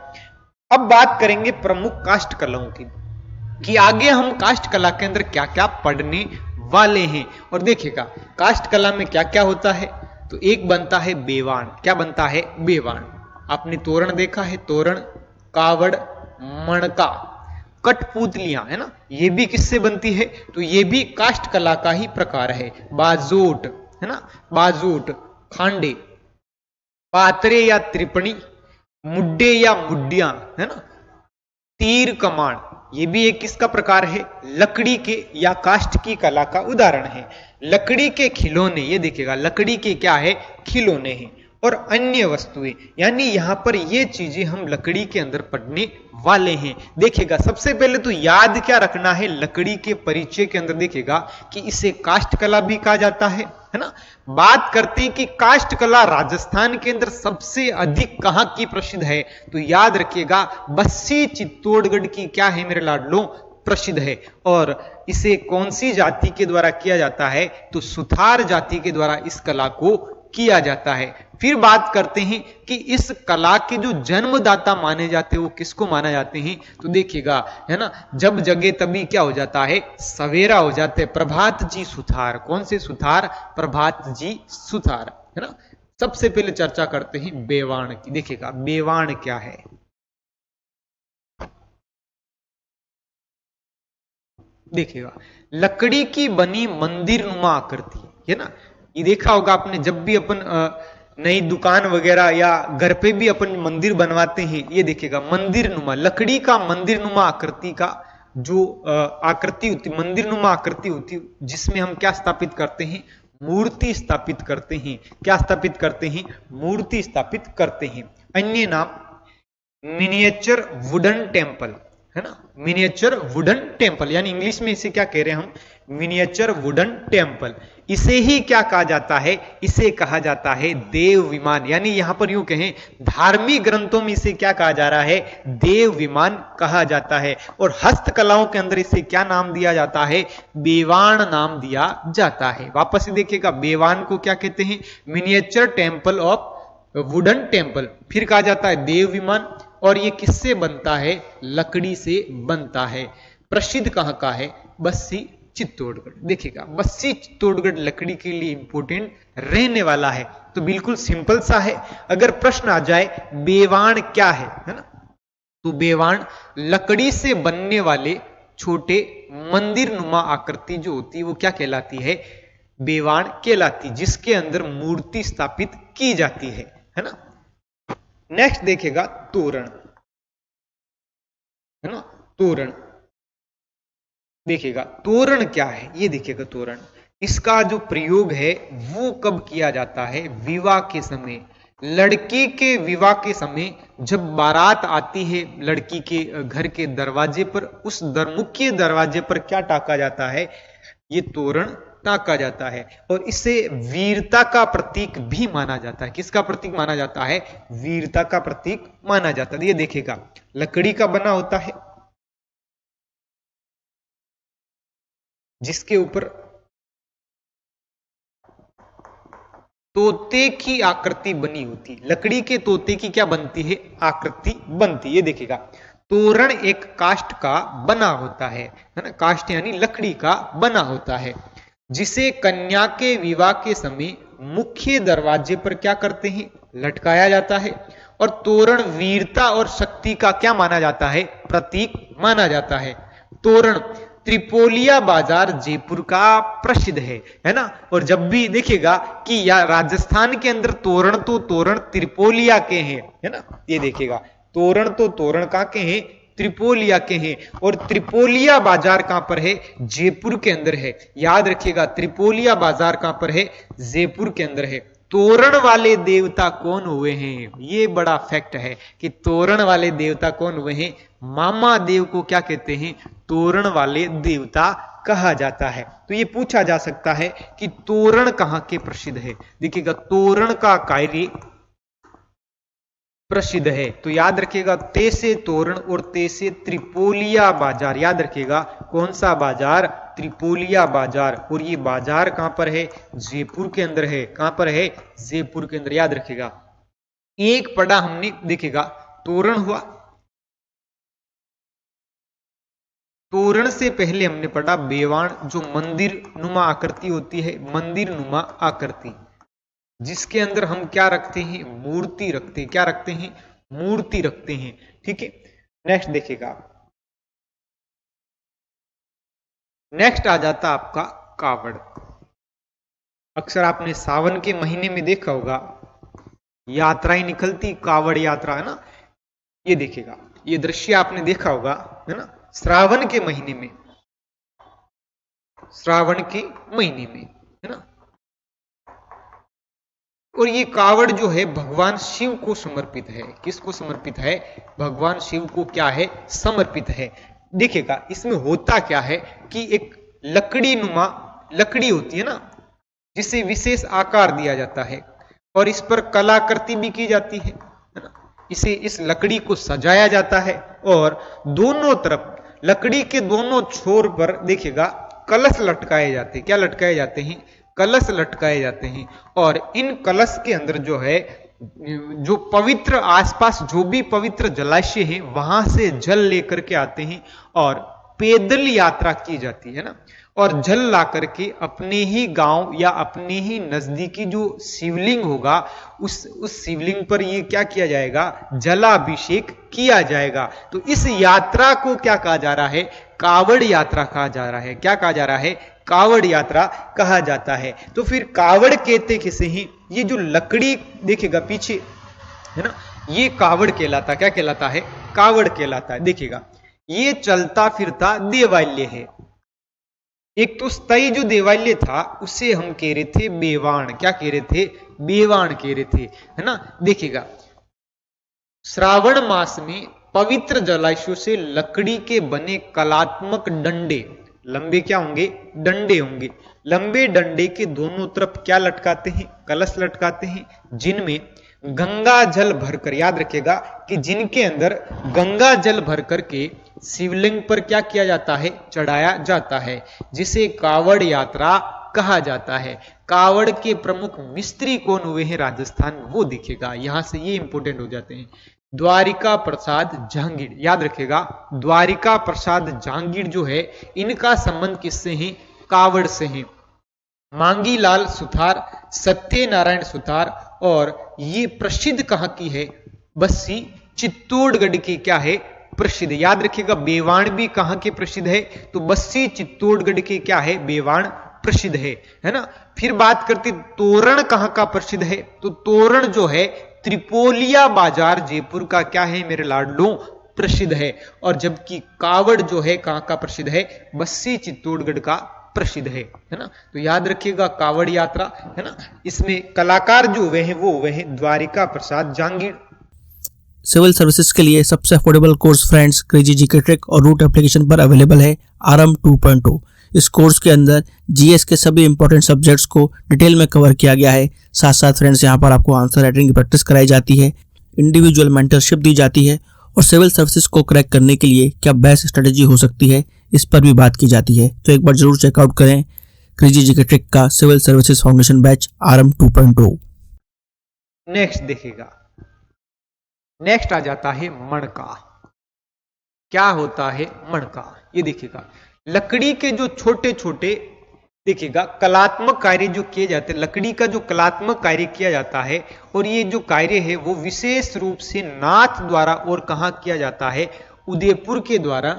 अब बात करेंगे प्रमुख काष्ठ कलाओं की, कि आगे हम काष्ठ कला के अंदर क्या क्या पढ़ने वाले हैं। और देखिएगा, काष्ठ कला में क्या क्या होता है, तो एक बनता है बेवाण। क्या बनता है, बेवाण। आपने तोरण देखा है, तोरण, कावड़, मणका, कठपुतलियां, है ना, ये भी किससे बनती है, तो ये भी काष्ठ कला का ही प्रकार है। बाजोट, है ना, बाजोट, खांडे, पात्रे या त्रिपणी, मुड्डे या मुड्डियां, है ना, तीर कमान, ये भी एक किसका प्रकार है, लकड़ी के या काष्ठ की कला का उदाहरण है। लकड़ी के खिलौने, ये देखिएगा, लकड़ी के क्या है, खिलौने हैं। और अन्य वस्तुएं, यानी यहां पर ये चीजें हम लकड़ी के अंदर पढ़ने वाले हैं। देखिएगा, सबसे पहले तो याद क्या रखना है, लकड़ी के परिचय के अंदर देखिएगा कि इसे काष्ठ कला भी कहा जाता है ना। बात करते हैं कि काष्ठ कला राजस्थान के अंदर सबसे अधिक कहां की प्रसिद्ध है, तो याद रखिएगा बस्सी चित्तौड़गढ़ की क्या है मेरे लाडलों, प्रसिद्ध है। और इसे कौन सी जाति के द्वारा किया जाता है, तो सुथार जाति के द्वारा इस कला को किया जाता है। फिर बात करते हैं कि इस कला के जो जन्मदाता माने जाते हैं वो किसको माना जाते हैं, तो देखिएगा, है ना, जब जगे तभी क्या हो जाता है, सवेरा हो जाते हैं। प्रभात जी सुथार, कौन से सुथार, प्रभात जी सुथार, है ना। सबसे पहले चर्चा करते हैं बेवाण की। देखिएगा, बेवाण क्या है, देखिएगा, लकड़ी की बनी मंदिर नुमा आकृति, है ना। ये देखा होगा आपने, जब भी अपन नई दुकान वगैरह या घर पे भी अपन मंदिर बनवाते हैं, ये देखिएगा मंदिर नुमा, लकड़ी का मंदिर नुमा आकृति का जो आकृति होती, मंदिर नुमा आकृति होती, जिसमें हम क्या स्थापित करते हैं, मूर्ति स्थापित करते हैं। क्या स्थापित करते हैं, मूर्ति स्थापित करते हैं। अन्य नाम मिनिएचर वुडन टेम्पल, है ना, मिनिएचर वुडन टेम्पल, यानी इंग्लिश में इसे क्या कह रहे हैं हम, मिनिएचर वुडन टेम्पल। इसे ही क्या कहा जाता है, इसे कहा जाता है देव विमान। यानी यहां पर यूं कहें धार्मिक ग्रंथों में इसे क्या कहा जा रहा है, देव विमान कहा जाता है। और हस्तकलाओं के अंदर इसे क्या नाम दिया जाता है, बेवाण नाम दिया जाता है। वापस से देखिएगा, बेवाण को क्या कहते हैं, miniature temple of wooden temple. फिर कहा जाता है देव विमान। और ये किससे बनता है, लकड़ी से बनता है। प्रसिद्ध कहां का है, बस्सी चित्तौड़गढ़। देखिएगा बस्सी चित्तौड़गढ़ लकड़ी के लिए इंपोर्टेंट रहने वाला है। तो बिल्कुल सिंपल सा है। अगर प्रश्न आ जाए बेवाण क्या है ना, तो बेवाण लकड़ी से बनने वाले छोटे मंदिर नुमा आकृति जो होती है वो क्या कहलाती है, बेवाण कहलाती, जिसके अंदर मूर्ति स्थापित की जाती है ना। नेक्स्ट देखिएगा तोरण, है ना, तोरण। देखिएगा तोरण क्या है, ये देखिएगा तोरण, इसका जो प्रयोग है वो कब किया जाता है, विवाह के समय। लड़की के विवाह के समय जब बारात आती है लड़की के घर के दरवाजे पर, उस मुख्य दरवाजे पर क्या टाका जाता है, ये तोरण टाका जाता है। और इसे वीरता का प्रतीक भी माना जाता है। किसका प्रतीक माना जाता है, वीरता का प्रतीक माना जाता है। ये देखिएगा लकड़ी का बना होता है, जिसके ऊपर तोते की आकृति बनी होती है। लकड़ी के तोते की क्या बनती है, आकृति बनती है। ये देखिएगा तोरण एक काष्ठ का बना होता है ना, काष्ठ यानी लकड़ी का बना होता है, जिसे कन्या के विवाह के समय मुख्य दरवाजे पर क्या करते हैं, लटकाया जाता है। और तोरण वीरता और शक्ति का क्या माना जाता है, प्रतीक माना जाता है। तोरण त्रिपोलिया बाजार जयपुर का प्रसिद्ध है ना। और जब भी देखिएगा कि या राजस्थान के अंदर तोरण तो तोरण त्रिपोलिया के हैं, है ना। ये देखिएगा तोरण तो तोरण कहां के हैं, त्रिपोलिया के हैं। और त्रिपोलिया बाजार कहां पर है, जयपुर के अंदर है। याद रखिएगा त्रिपोलिया बाजार कहां पर है, जयपुर के अंदर है। तोरण वाले देवता कौन हुए हैं, ये बड़ा फैक्ट है कि तोरण वाले देवता कौन हुए हैं, मामा देव को क्या कहते हैं, तोरण वाले देवता कहा जाता है। तो ये पूछा जा सकता है कि तोरण कहां के प्रसिद्ध है। देखिएगा तोरण का कार्य प्रसिद्ध है, तो याद रखिएगा ते से तोरण और ते से त्रिपोलिया बाजार। याद रखिएगा कौन सा बाजार, त्रिपोलिया बाजार। और ये बाजार कहां पर है, जयपुर के अंदर है। कहां पर है, जयपुर के अंदर। याद रखिएगा एक पढ़ा हमने, देखिएगा तोरण हुआ, तोरण से पहले हमने पढ़ा बेवाण, जो मंदिर नुमा आकृति होती है, मंदिर नुमा आकृति, जिसके अंदर हम क्या रखते हैं, मूर्ति रखते हैं। क्या रखते हैं, मूर्ति रखते हैं। ठीक है। नेक्स्ट देखिएगा, नेक्स्ट आ जाता आपका कावड़। अक्सर आपने सावन के महीने में देखा होगा यात्राएं निकलती, कावड़ यात्रा, है ना। ये देखिएगा ये दृश्य आपने देखा होगा, है ना, श्रावण के महीने में, श्रावण के महीने में, है ना। और ये कावड़ जो है भगवान शिव को समर्पित है। किसको समर्पित है, भगवान शिव को क्या है, समर्पित है। देखिएगा इसमें होता क्या है कि एक लकड़ी नुमा लकड़ी होती है ना, जिसे विशेष आकार दिया जाता है और इस पर कलाकृति भी की जाती है ना। इसे इस लकड़ी को सजाया जाता है और दोनों तरफ लकड़ी के दोनों छोर पर देखिएगा कलश लटकाए जाते हैं। क्या लटकाए जाते हैं, कलश लटकाए जाते हैं। और इन कलश के अंदर जो है, जो पवित्र आसपास जो भी पवित्र जलाशय है वहां से जल लेकर के आते हैं और पैदल यात्रा की जाती है ना। और जल ला करके अपने ही गांव या अपने ही नजदीकी जो शिवलिंग होगा उस शिवलिंग पर ये क्या किया जाएगा, जलाभिषेक किया जाएगा। तो इस यात्रा को क्या कहा जा रहा है, कावड़ यात्रा कहा जा रहा है। क्या कहा जा रहा है, कावड़ यात्रा कहा जाता है। तो फिर कावड़ कहते किसे हैं, ये जो लकड़ी देखिएगा पीछे है ना, ये कावड़ कहलाता, क्या कहलाता है, कावड़ कहलाता है। देखिएगा ये चलता फिरता देवालय है। एक तो स्थायी जो देवालय था उसे हम कह रहे थे बेवाण। क्या कह रहे थे, बेवाण कह रहे थे, है ना। देखिएगा श्रावण मास में पवित्र जलाशयों से लकड़ी के बने कलात्मक डंडे लंबे क्या होंगे, डंडे होंगे। लंबे डंडे के दोनों तरफ क्या लटकाते हैं, कलश लटकाते हैं, जिनमें गंगा जल भरकर, याद रखिएगा कि जिनके अंदर गंगा जल भरकर के शिवलिंग पर क्या किया जाता है, चढ़ाया जाता है, जिसे कावड़ यात्रा कहा जाता है। कावड़ के प्रमुख मिस्त्री कौन हुए हैं राजस्थान में, वो दिखेगा। यहां से ये इंपोर्टेंट हो जाते हैं। द्वारिका प्रसाद जहांगीर, याद रखेगा द्वारिका प्रसाद जहांगीर जो है, इनका संबंध किससे है, कावड़ से है। मांगीलाल सुथार, सत्यनारायण सुथार, और ये प्रसिद्ध कहां की है, बस्सी चित्तौड़गढ़ की क्या है, प्रसिद्ध। याद रखिएगा बेवाण भी कहां के प्रसिद्ध है, तो बस्सी चित्तौड़गढ़ के क्या है, बेवाण प्रसिद्ध है ना। फिर बात करते तोरण कहां का प्रसिद्ध है, तो तोरण जो है त्रिपोलिया बाजार जयपुर का क्या है मेरे लाडलों, प्रसिद्ध है। और जबकि कावड़ जो है कहां का प्रसिद्ध है, बस्सी चित्तौड़गढ़ का प्रसिद्ध है ना। तो याद रखिएगा कावड़ यात्रा, है ना। इसमें कलाकार जो हुए हैं वो हुए हैं द्वारिका प्रसाद जहांगीर। सिविल सर्विसेज के लिए सबसे affordable course friends crazy GK trick और रूट एप्लीकेशन पर अवेलेबल है आरएम 2.0। इस कोर्स के अंदर जीएस के सभी इंपॉर्टेंट सब्जेक्ट्स को डिटेल में कवर किया गया है। साथ साथ फ्रेंड्स यहाँ पर आपको आंसर राइटिंग की प्रैक्टिस कराई जाती है, इंडिविजुअल मेंटरशिप दी जाती है, और सिविल सर्विसेज को क्रैक करने के लिए क्या बेस्ट स्ट्रेटेजी हो सकती है, इस पर भी बात की जाती है। तो एक बार जरूर चेकआउट करें क्रेजी जीके ट्रिक का civil services foundation batch RM 2.0। Next देखिएगा, नेक्स्ट आ जाता है मणका। क्या होता है मणका, ये देखिएगा लकड़ी के जो छोटे छोटे, देखिएगा कलात्मक कार्य जो किए जाते हैं, लकड़ी का जो कलात्मक कार्य किया जाता है, और ये जो कार्य है वो विशेष रूप से नाथ द्वारा, और कहाँ किया जाता है, उदयपुर के द्वारा।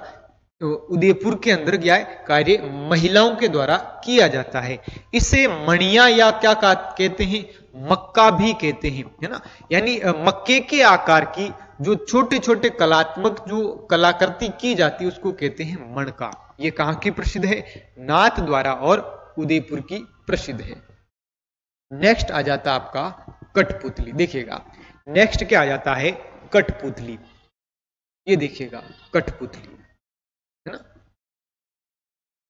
तो उदयपुर के अंदर क्या है कार्य, महिलाओं के द्वारा किया जाता है। इसे मणिया या क्या कहते हैं, मक्का भी कहते हैं, है ना। यानी मक्के के आकार की जो छोटे छोटे कलात्मक जो कलाकृति की जाती है उसको कहते हैं मणका। ये कहां की प्रसिद्ध है, नाथ द्वारा और उदयपुर की प्रसिद्ध है। नेक्स्ट आ जाता आपका कठपुतली। देखिएगा नेक्स्ट क्या आ जाता है, कठपुतली। ये देखिएगा कठपुतली, है ना।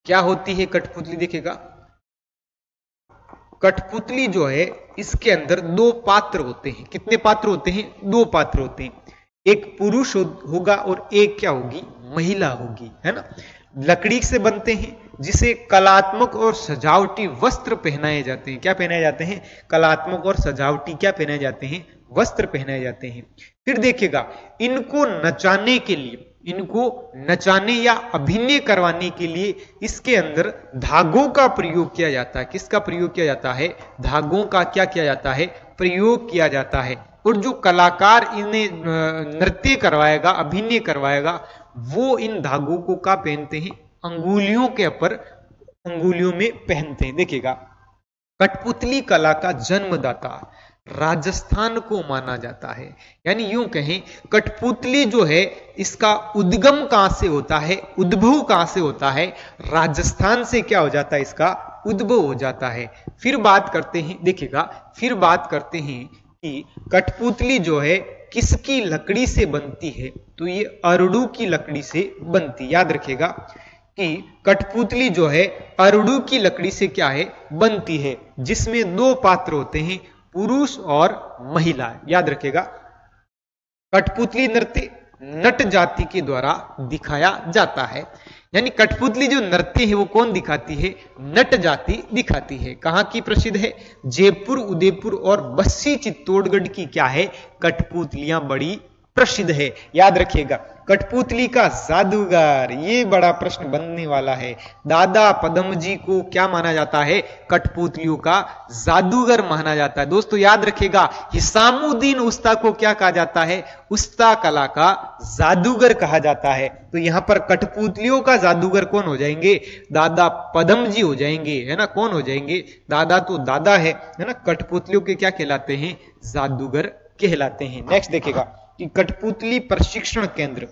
क्या होती है कठपुतली, देखिएगा कठपुतली जो है इसके अंदर दो पात्र होते हैं। कितने पात्र होते हैं, दो पात्र होते हैं। एक पुरुष होगा और एक क्या होगी, महिला होगी, है ना। लकड़ी से बनते हैं, जिसे कलात्मक और सजावटी वस्त्र पहनाए जाते हैं। क्या पहनाए जाते हैं, कलात्मक और सजावटी क्या पहनाए जाते हैं, वस्त्र पहनाए जाते हैं। फिर देखिएगा इनको नचाने के लिए, इनको नचाने या अभिनय करवाने के लिए इसके अंदर धागों का प्रयोग किया जाता है। किसका प्रयोग किया जाता है, धागों का क्या किया जाता है, प्रयोग किया जाता है। और जो कलाकार इन्हें नृत्य करवाएगा, अभिनय करवाएगा, वो इन धागों को क्या पहनते हैं, अंगुलियों के ऊपर, अंगुलियों में पहनते हैं। देखिएगा कठपुतली कला का जन्मदाता राजस्थान को माना जाता है। यानी यूं कहें कठपुतली जो है इसका उद्गम कहां से होता है, उद्भव कहां से होता है, राजस्थान से क्या हो जाता है, इसका उद्भव हो जाता है। फिर बात करते हैं, देखिएगा फिर बात करते हैं कि कठपुतली जो है किसकी लकड़ी से बनती है, तो ये अरडू की लकड़ी से बनती। याद रखिएगा कि कठपुतली जो है अरडू की लकड़ी से क्या है, बनती है, जिसमें दो पात्र होते हैं, पुरुष और महिला। याद रखिएगा कठपुतली नृत्य नट जाति के द्वारा दिखाया जाता है। यानी कठपुतली जो नृत्य है वो कौन दिखाती है, नट जाति दिखाती है। कहां की प्रसिद्ध है, जयपुर, उदयपुर और बस्सी चित्तौड़गढ़ की क्या है, कठपुतलियां बड़ी प्रसिद्ध है। याद रखिएगा कठपुतली का जादूगर, ये बड़ा प्रश्न बनने वाला है। दादा पदम जी को क्या माना जाता है, कठपुतलियों का जादूगर माना जाता है। दोस्तों याद रखिएगा हिसामुद्दीन उस्ता को क्या कहा जाता है, उस्ता कला का जादूगर कहा जाता है। तो यहां पर कठपुतलियों का जादूगर कौन हो जाएंगे, दादा पदम जी हो जाएंगे, है ना। कौन हो जाएंगे, दादा तो दादा है ना, कठपुतलियों के क्या कहलाते हैं, जादूगर कहलाते हैं। नेक्स्ट देखिएगा कि कठपुतली प्रशिक्षण केंद्र,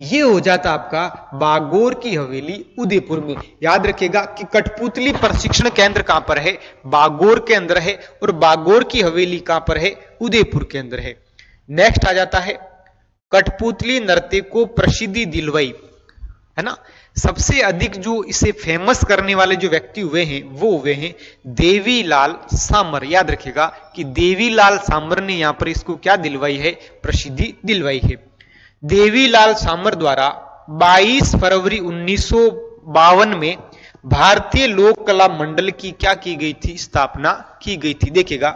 ये हो जाता आपका बागोर की हवेली उदयपुर में। याद रखिएगा कि कठपुतली प्रशिक्षण केंद्र कहां पर है, बागोर के अंदर है, और बागोर की हवेली कहां पर है, उदयपुर के अंदर है। नेक्स्ट आ जाता है कठपुतली नृत्य को प्रसिद्धि दिलवाई, है ना। सबसे अधिक जो इसे फेमस करने वाले जो व्यक्ति हुए हैं वो हुए हैं देवीलाल सामर। याद रखिएगा कि देवीलाल सामर ने यहां पर इसको क्या दिलवाई है, प्रसिद्धि दिलवाई है। देवीलाल सामर द्वारा 22 फरवरी 1952 में भारतीय लोक कला मंडल की क्या की गई थी, स्थापना की गई थी। देखिएगा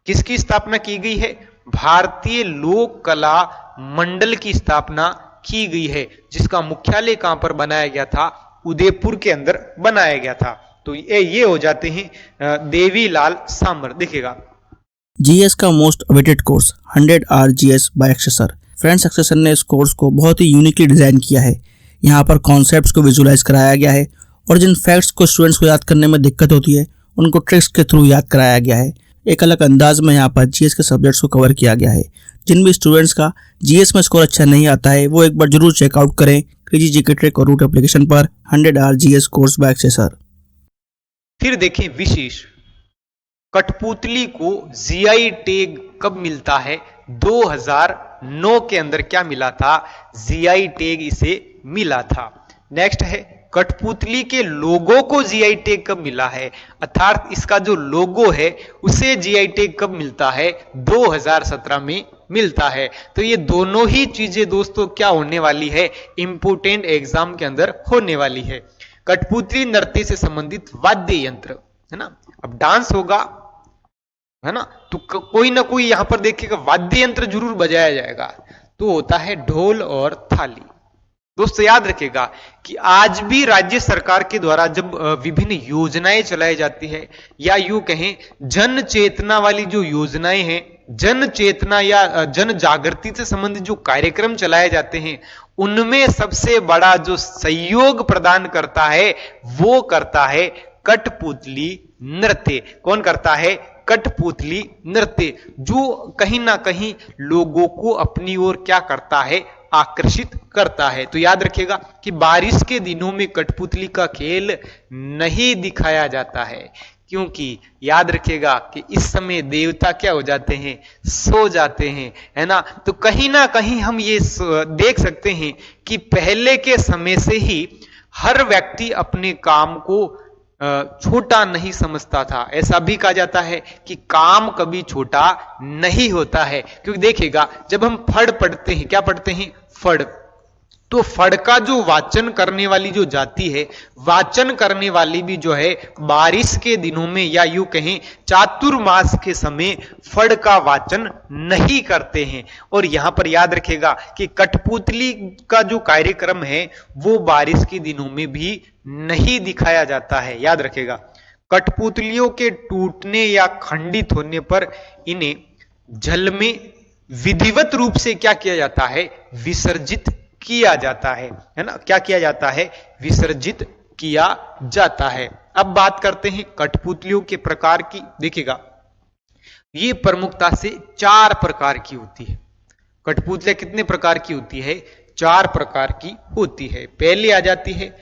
किसकी स्थापना की गई है, भारतीय लोक कला मंडल की स्थापना की गई है, जिसका मुख्यालय कहां पर बनाया गया था, उदयपुर के अंदर बनाया गया था। तो ये हो जाते हैं देवीलाल सामर। देखिएगा जीएस का most awaited course 100 hour GS by एक्सेसर। फ्रेंड्स, एक्सेसर ने इस कोर्स को बहुत ही यूनिकली डिजाइन किया है। यहाँ पर कॉन्सेप्ट्स को विजुलाइज कराया गया है और जिन फैक्ट्स को स्टूडेंट्स को याद करने में दिक्कत होती है उनको ट्रिक्स के थ्रू याद कराया गया है। एक अलग अंदाज में यहाँ पर जीएस के सब्जेक्ट्स को कवर किया गया है। जिन भी स्टूडेंट्स का जीएस में स्कोर अच्छा नहीं आता है वो एक बार जरूर चेकआउट करें क्रेजी जीके ट्रिक और रूट एप्लीकेशन पर 100 आवर जीएस कोर्स बाय एक्सेसर। फिर देखें विशेष, कठपुतली को जीआई टैग कब मिलता है, 2009 के अंदर क्या मिला था, जीआई टैग इसे मिला था। नेक्स्ट है कठपुतली के लोगो को जीआई टैग कब मिला है, अर्थात इसका जो लोगो है उसे जीआई टैग कब मिलता है, 2017 में मिलता है। तो ये दोनों ही चीजें दोस्तों क्या होने वाली है, इंपोर्टेंट एग्जाम के अंदर होने वाली है। कठपुतली नृत्य से संबंधित वाद्य यंत्र, है ना, अब डांस होगा, है ना, तो कोई ना कोई यहां पर देखिएगा वाद्य यंत्र जरूर बजाया जाएगा, तो होता है ढोल और थाली। दोस्तों याद रखिएगा कि आज भी राज्य सरकार के द्वारा जब विभिन्न योजनाएं चलाई जाती है या यूं कहें जन चेतना वाली जो योजनाएं हैं, जन चेतना या जन जागृति से संबंधित जो कार्यक्रम चलाए जाते हैं, उनमें सबसे बड़ा जो सहयोग प्रदान करता है वो करता है कठपुतली नृत्य। कौन करता है, कठपुतली नृत्य, जो कहीं ना कहीं लोगों को अपनी ओर क्या करता है, आकर्षित करता है। तो याद रखिएगा कि बारिश के दिनों में कठपुतली का खेल नहीं दिखाया जाता है, क्योंकि याद रखिएगा कि इस समय देवता क्या हो जाते हैं, सो जाते हैं, है ना। तो कहीं ना कहीं हम ये देख सकते हैं कि पहले के समय से ही हर व्यक्ति अपने काम को छोटा नहीं समझता था। ऐसा भी कहा जाता है कि काम कभी छोटा नहीं होता है, क्योंकि देखिएगा जब हम फड़ पढ़ते हैं, क्या पढ़ते हैं, फड़, तो फड़ का जो वाचन करने वाली जो जाति है, वाचन करने वाली भी जो है बारिश के दिनों में या यूं कहें चातुर्मास के समय फड़ का वाचन नहीं करते हैं। और यहां पर याद रखेगा कि कठपुतली का जो कार्यक्रम है वो बारिश के दिनों में भी नहीं दिखाया जाता है। याद रखेगा कठपुतलियों के टूटने या खंडित होने पर इन्हें जल में विधिवत रूप से क्या किया जाता है, विसर्जित किया जाता है ना, क्या किया जाता है, विसर्जित किया जाता है। अब बात करते हैं कठपुतलियों के प्रकार की। देखिएगा ये प्रमुखता से 4 प्रकार की होती है। कठपुतलियां कितने प्रकार की होती है, 4 प्रकार की होती है। पहले आ जाती है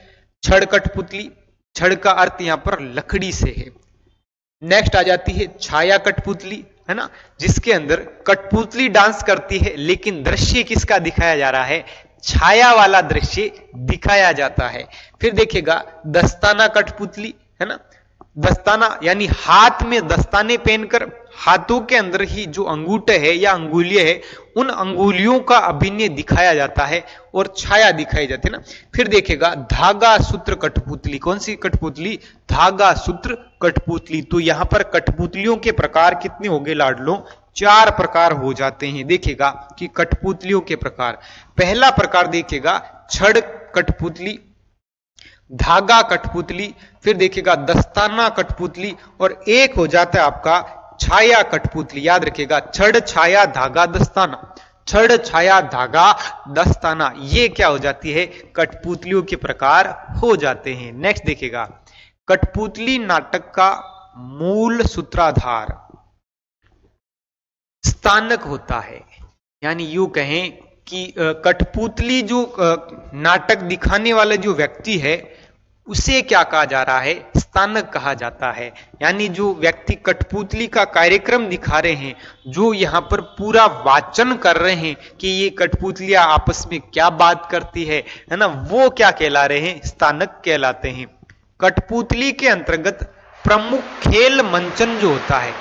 छड़ कठपुतली, छड़ का अर्थ यहां पर लकड़ी से है। नेक्स्ट आ जाती है छाया कठपुतली, है ना, जिसके अंदर कठपुतली डांस करती है लेकिन दृश्य किसका दिखाया जा रहा है, छाया वाला दृश्य दिखाया जाता है। फिर देखिएगा दस्ताना कठपुतली, है ना, दस्ताना यानी हाथ में दस्ताने पहनकर हाथों के अंदर ही जो अंगूठे है या अंगुलियां है उन अंगुलियों का अभिनय दिखाया जाता है और छाया दिखाई जाती है ना। फिर देखिएगा धागा सूत्र कठपुतली, कौन सी कठपुतली, धागा सूत्र कठपुतली। तो यहां पर कठपुतलियों के प्रकार कितने हो गए लाडलों, 4 प्रकार हो जाते हैं। देखिएगा कि कठपुतलियों के प्रकार, पहला प्रकार देखिएगा छड़ कठपुतली, धागा कठपुतली, फिर देखिएगा दस्ताना कठपुतली, और एक हो जाता है आपका छाया कठपुतली। याद रखिएगा छड़ छाया धागा दस्ताना, छड़ छाया धागा दस्ताना, ये क्या हो जाती है, कठपुतलियों के प्रकार हो जाते हैं। नेक्स्ट देखिएगा कठपुतली नाटक का मूल सूत्रधार स्थानक होता है, यानी यूं कहें कि कठपुतली जो नाटक दिखाने वाला जो व्यक्ति है उसे क्या कहा जा रहा है? स्थानक कहा जाता है। यानी जो व्यक्ति कठपुतली का कार्यक्रम दिखा रहे हैं, जो यहाँ पर पूरा वाचन कर रहे हैं कि ये कठपुतलियां आपस में क्या बात करती है ना, वो क्या कहला रहे हैं? स्थानक कहलाते हैं। कठपुतली के अंतर्गत प्रमुख खेल मंचन जो होता है,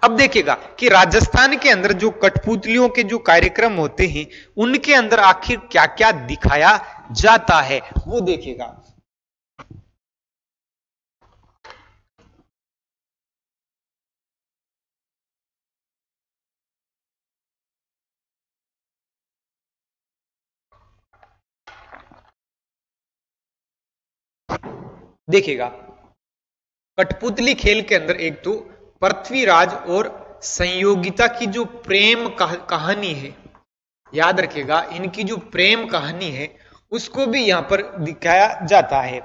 अब देखिएगा कि राजस्थान के अंदर जो कठपुतलियों के जो कार्यक्रम होते हैं, उनके अंदर आखिर क्या क्या दिखाया जाता है वो देखिएगा। देखिएगा कठपुतली खेल के अंदर एक तो पृथ्वीराज और संयोगिता की जो प्रेम कहानी है, याद रखिएगा इनकी जो प्रेम कहानी है उसको भी यहां पर दिखाया जाता है।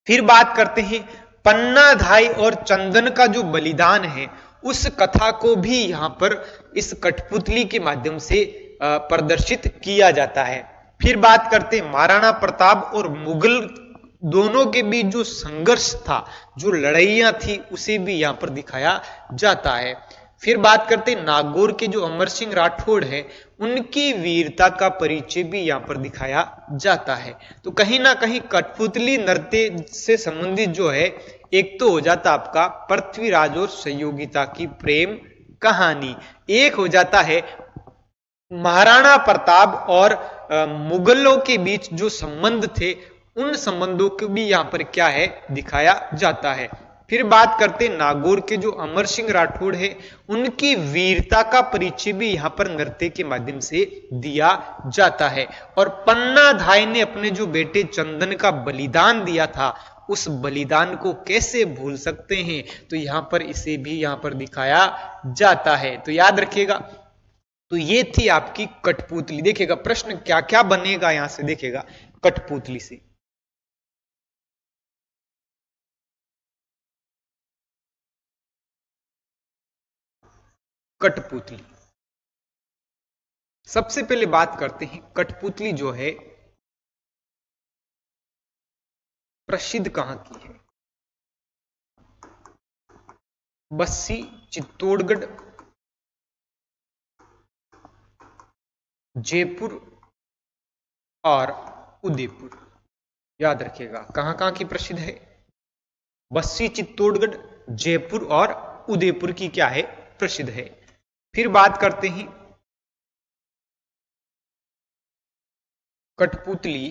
फिर बात करते हैं पन्ना धाई और चंदन का जो बलिदान है, उस कथा को भी यहां पर इस कठपुतली के माध्यम से प्रदर्शित किया जाता है। फिर बात करते हैं महाराणा प्रताप और मुगल दोनों के बीच जो संघर्ष था, जो लड़ाइयां थी, उसे भी यहां पर दिखाया जाता है। फिर बात करते हैं नागौर के जो अमर सिंह राठौड़ है, उनकी वीरता का परिचय भी यहां पर दिखाया जाता है। तो कहीं ना कहीं कठपुतली नृत्य से संबंधित जो है, एक तो हो जाता आपका पृथ्वीराज और संयोगिता की प्रेम कहानी, एक हो जाता है महाराणा प्रताप और मुगलों के बीच जो संबंध थे, उन संबंधों को भी यहां पर क्या है? दिखाया जाता है। फिर बात करते नागौर के जो अमर सिंह राठौड़ है, उनकी वीरता का परिचय भी यहां पर नृत्य के माध्यम से दिया जाता है। और पन्ना धाई ने अपने जो बेटे चंदन का बलिदान दिया था, उस बलिदान को कैसे भूल सकते हैं? तो यहां पर इसे भी यहां पर दिखाया जाता है। तो याद रखिएगा, तो ये थी आपकी कठपुतली। देखिएगा प्रश्न क्या क्या बनेगा यहां से, देखिएगा कठपुतली से। कठपुतली, सबसे पहले बात करते हैं कठपुतली जो है प्रसिद्ध कहां की है? बस्सी, चित्तौड़गढ़, जयपुर और उदयपुर। याद रखिएगा कहां कहां की प्रसिद्ध है? बस्सी, चित्तौड़गढ़, जयपुर और उदयपुर की क्या है? प्रसिद्ध है। फिर बात करते हैं कठपुतली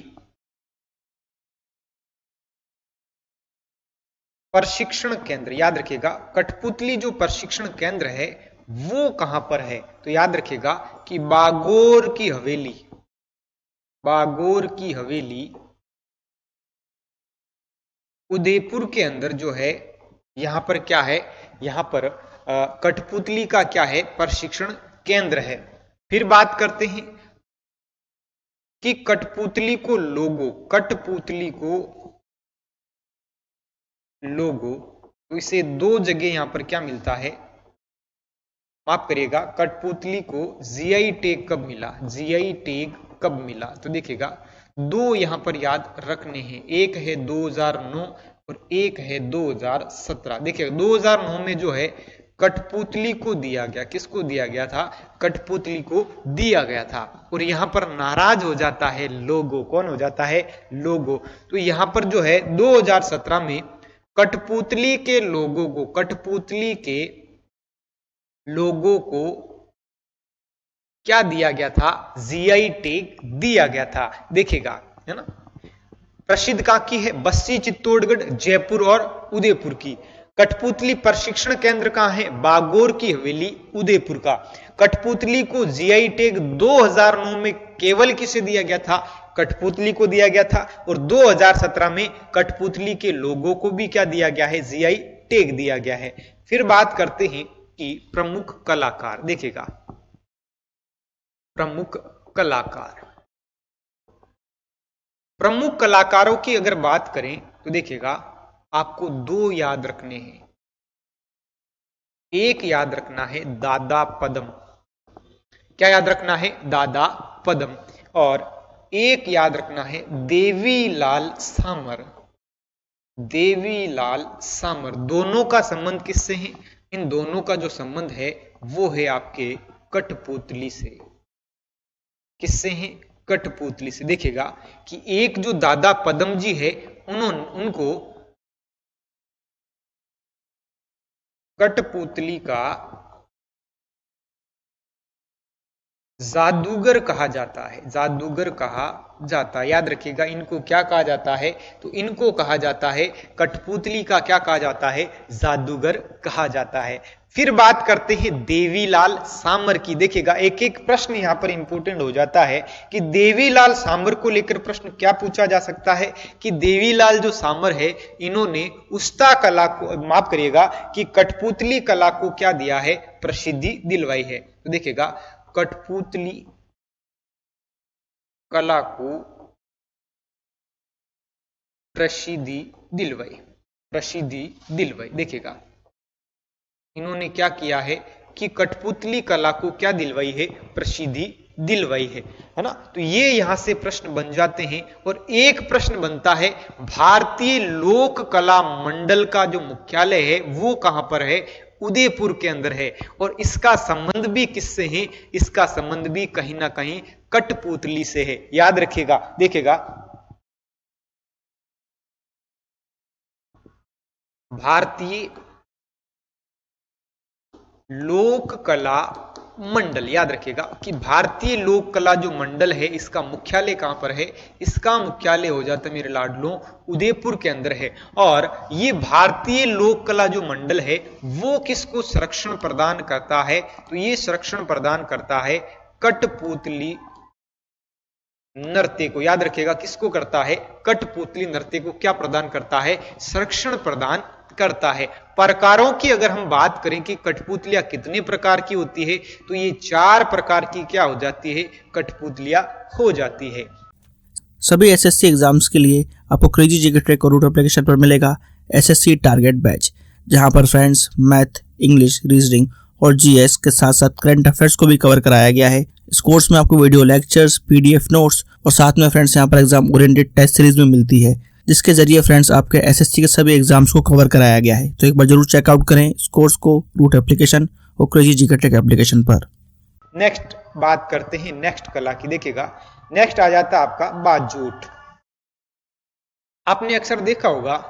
प्रशिक्षण केंद्र। याद रखिएगा कठपुतली जो प्रशिक्षण केंद्र है वो कहां पर है? तो याद रखिएगा कि बागोर की हवेली, बागोर की हवेली उदयपुर के अंदर जो है, यहां पर क्या है? यहां पर कठपुतली का क्या है? प्रशिक्षण केंद्र है। फिर बात करते हैं कि कठपुतली को लोगो, कठपुतली को लोगो, तो इसे दो जगह यहां पर क्या मिलता है? माफ करिएगा, कठपुतली को जीआई टैग कब मिला? जीआई टैग कब मिला? तो देखिएगा दो यहां पर याद रखने हैं, एक है 2009 और एक है 2017। देखिए 2009 में जो है कठपुतली को दिया गया, किसको दिया गया था? कठपुतली को दिया गया था। और यहां पर नाराज हो जाता है लोगो, कौन हो जाता है? लोगो। तो यहां पर जो है 2017 में कठपुतली के लोगों को, कठपुतली के लोगों को क्या दिया गया था? जीआई टैग दिया गया था। देखिएगा है ना, प्रसिद्ध कहां की है? बस्सी, चित्तौड़गढ़, जयपुर और उदयपुर की। कठपुतली प्रशिक्षण केंद्र कहां है? बागोर की हवेली, उदयपुर का। कठपुतली को जीआई टैग 2009 में केवल किसे दिया गया था? कठपुतली को दिया गया था। और 2017 में कठपुतली के लोगों को भी क्या दिया गया है? जीआई टैग दिया गया है। फिर बात करते हैं कि प्रमुख कलाकार। देखिएगा प्रमुख कलाकार, प्रमुख कलाकारों की अगर बात करें तो देखिएगा आपको दो याद रखने हैं। एक याद रखना है दादा पदम, क्या याद रखना है? दादा पदम। और एक याद रखना है, देवीलाल सामर। देवीलाल सामर, दोनों का संबंध किससे है? इन दोनों का जो संबंध है वो है आपके कठपुतली से। किससे है? कठपुतली से। देखिएगा कि एक जो दादा पदम जी है उनको कठपुतली का जादूगर कहा जाता है। जादूगर कहा जाता है, याद रखिएगा। इनको क्या कहा जाता है? तो इनको कहा जाता है, कठपुतली का क्या कहा जाता है? जादूगर कहा जाता है। फिर बात करते हैं देवीलाल सामर की। देखिएगा एक एक प्रश्न यहां पर इंपॉर्टेंट हो जाता है कि देवीलाल सामर को लेकर प्रश्न क्या पूछा जा सकता है कि देवीलाल जो सामर है इन्होंने उस्ता कला को, माफ करिएगा, कि कठपुतली कला को क्या दिया है? प्रसिद्धि दिलवाई है। तो देखिएगा कठपुतली कला को प्रसिद्धि दिलवाई, प्रसिद्धि दिलवाई। देखिएगा इन्होंने क्या किया है कि कठपुतली कला को क्या दिलवाई है? प्रसिद्धि दिलवाई है ना। तो ये यहां से प्रश्न बन जाते हैं। और एक प्रश्न बनता है, भारतीय लोक कला मंडल का जो मुख्यालय है वो कहां पर है? उदयपुर के अंदर है। और इसका संबंध भी किससे है? इसका संबंध भी कहीं ना कहीं कठपुतली से है, याद रखिएगा। देखिएगा भारतीय लोक कला मंडल, याद रखिएगा कि भारतीय लोक कला जो मंडल है इसका मुख्यालय कहां पर है? इसका मुख्यालय हो जाता है मेरे लाडलों उदयपुर के अंदर है। और ये भारतीय लोक कला जो मंडल है वो किसको संरक्षण प्रदान करता है? तो ये संरक्षण प्रदान करता है कठपुतली नृत्य को। याद रखिएगा किसको करता है? कठपुतली नृत्य को क्या प्रदान करता है? संरक्षण प्रदान करता है। प्रकारों की अगर हम बात करें कि कठपुतलियां कितने प्रकार की होती है, तो ये 4 प्रकार की क्या हो जाती है? कठपुतलियां हो जाती है। सभी एसएससी एग्जाम्स के लिए आपको क्रेजी जीके ट्रैक और रूट एप्लीकेशन पर मिलेगा एसएससी टारगेट बैच, जहां पर फ्रेंड्स मैथ, इंग्लिश, रीजनिंग और जीएस के साथ साथ करंट अफेयर्स को भी कवर कराया गया है। इस कोर्स में आपको वीडियो लेक्चर्स, पीडीएफ नोट्स और साथ में फ्रेंड्स यहाँ पर एग्जाम ओरिएंटेड टेस्ट सीरीज में मिलती है, जिसके जरिए फ्रेंड्स आपके एसएससी के सभी एग्जाम्स को कवर कराया गया है। तो एक बार जरूर चेकआउट करें इस कोर्स को रूट एप्लीकेशन और क्रेजी जीके ट्रैक एप्लीकेशन पर। नेक्स्ट बात करते हैं नेक्स्ट कला की। देखिएगा नेक्स्ट आ जाता है आपका बाजूट। आपने अक्सर देखा होगा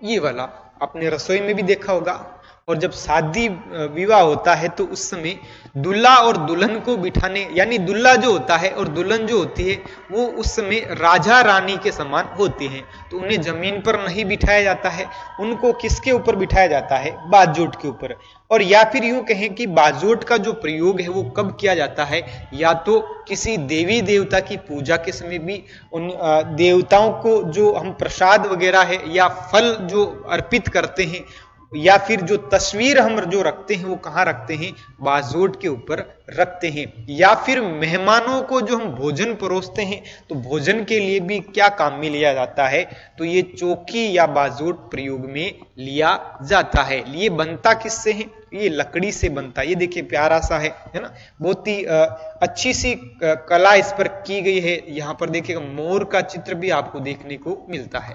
ये वाला, अपने रसोई में भी देखा होगा। और जब शादी विवाह होता है तो उस समय दूल्हा और दुल्हन को बिठाने, यानी दूल्हा जो होता है और दुल्हन जो होती है वो उस समय राजा रानी के समान होती हैं। तो उन्हें जमीन पर नहीं बिठाया जाता है, उनको किसके ऊपर बिठाया जाता है? बाजोट के ऊपर। और या फिर यूं कहें कि बाजोट का जो प्रयोग है वो कब किया जाता है? या तो किसी देवी देवता की पूजा के समय भी उन देवताओं को जो हम प्रसाद वगैरह है या फल जो अर्पित करते हैं, या फिर जो तस्वीर हम जो रखते हैं वो कहाँ रखते हैं? बाजोट के ऊपर रखते हैं। या फिर मेहमानों को जो हम भोजन परोसते हैं तो भोजन के लिए भी क्या काम में लिया जाता है? तो ये चौकी या बाजोट प्रयोग में लिया जाता है। ये बनता किससे है? ये लकड़ी से बनता है। ये देखिए प्यारा सा है ना, बहुत ही अच्छी सी कला इस पर की गई है। यहां पर देखिएगा मोर का चित्र भी आपको देखने को मिलता है।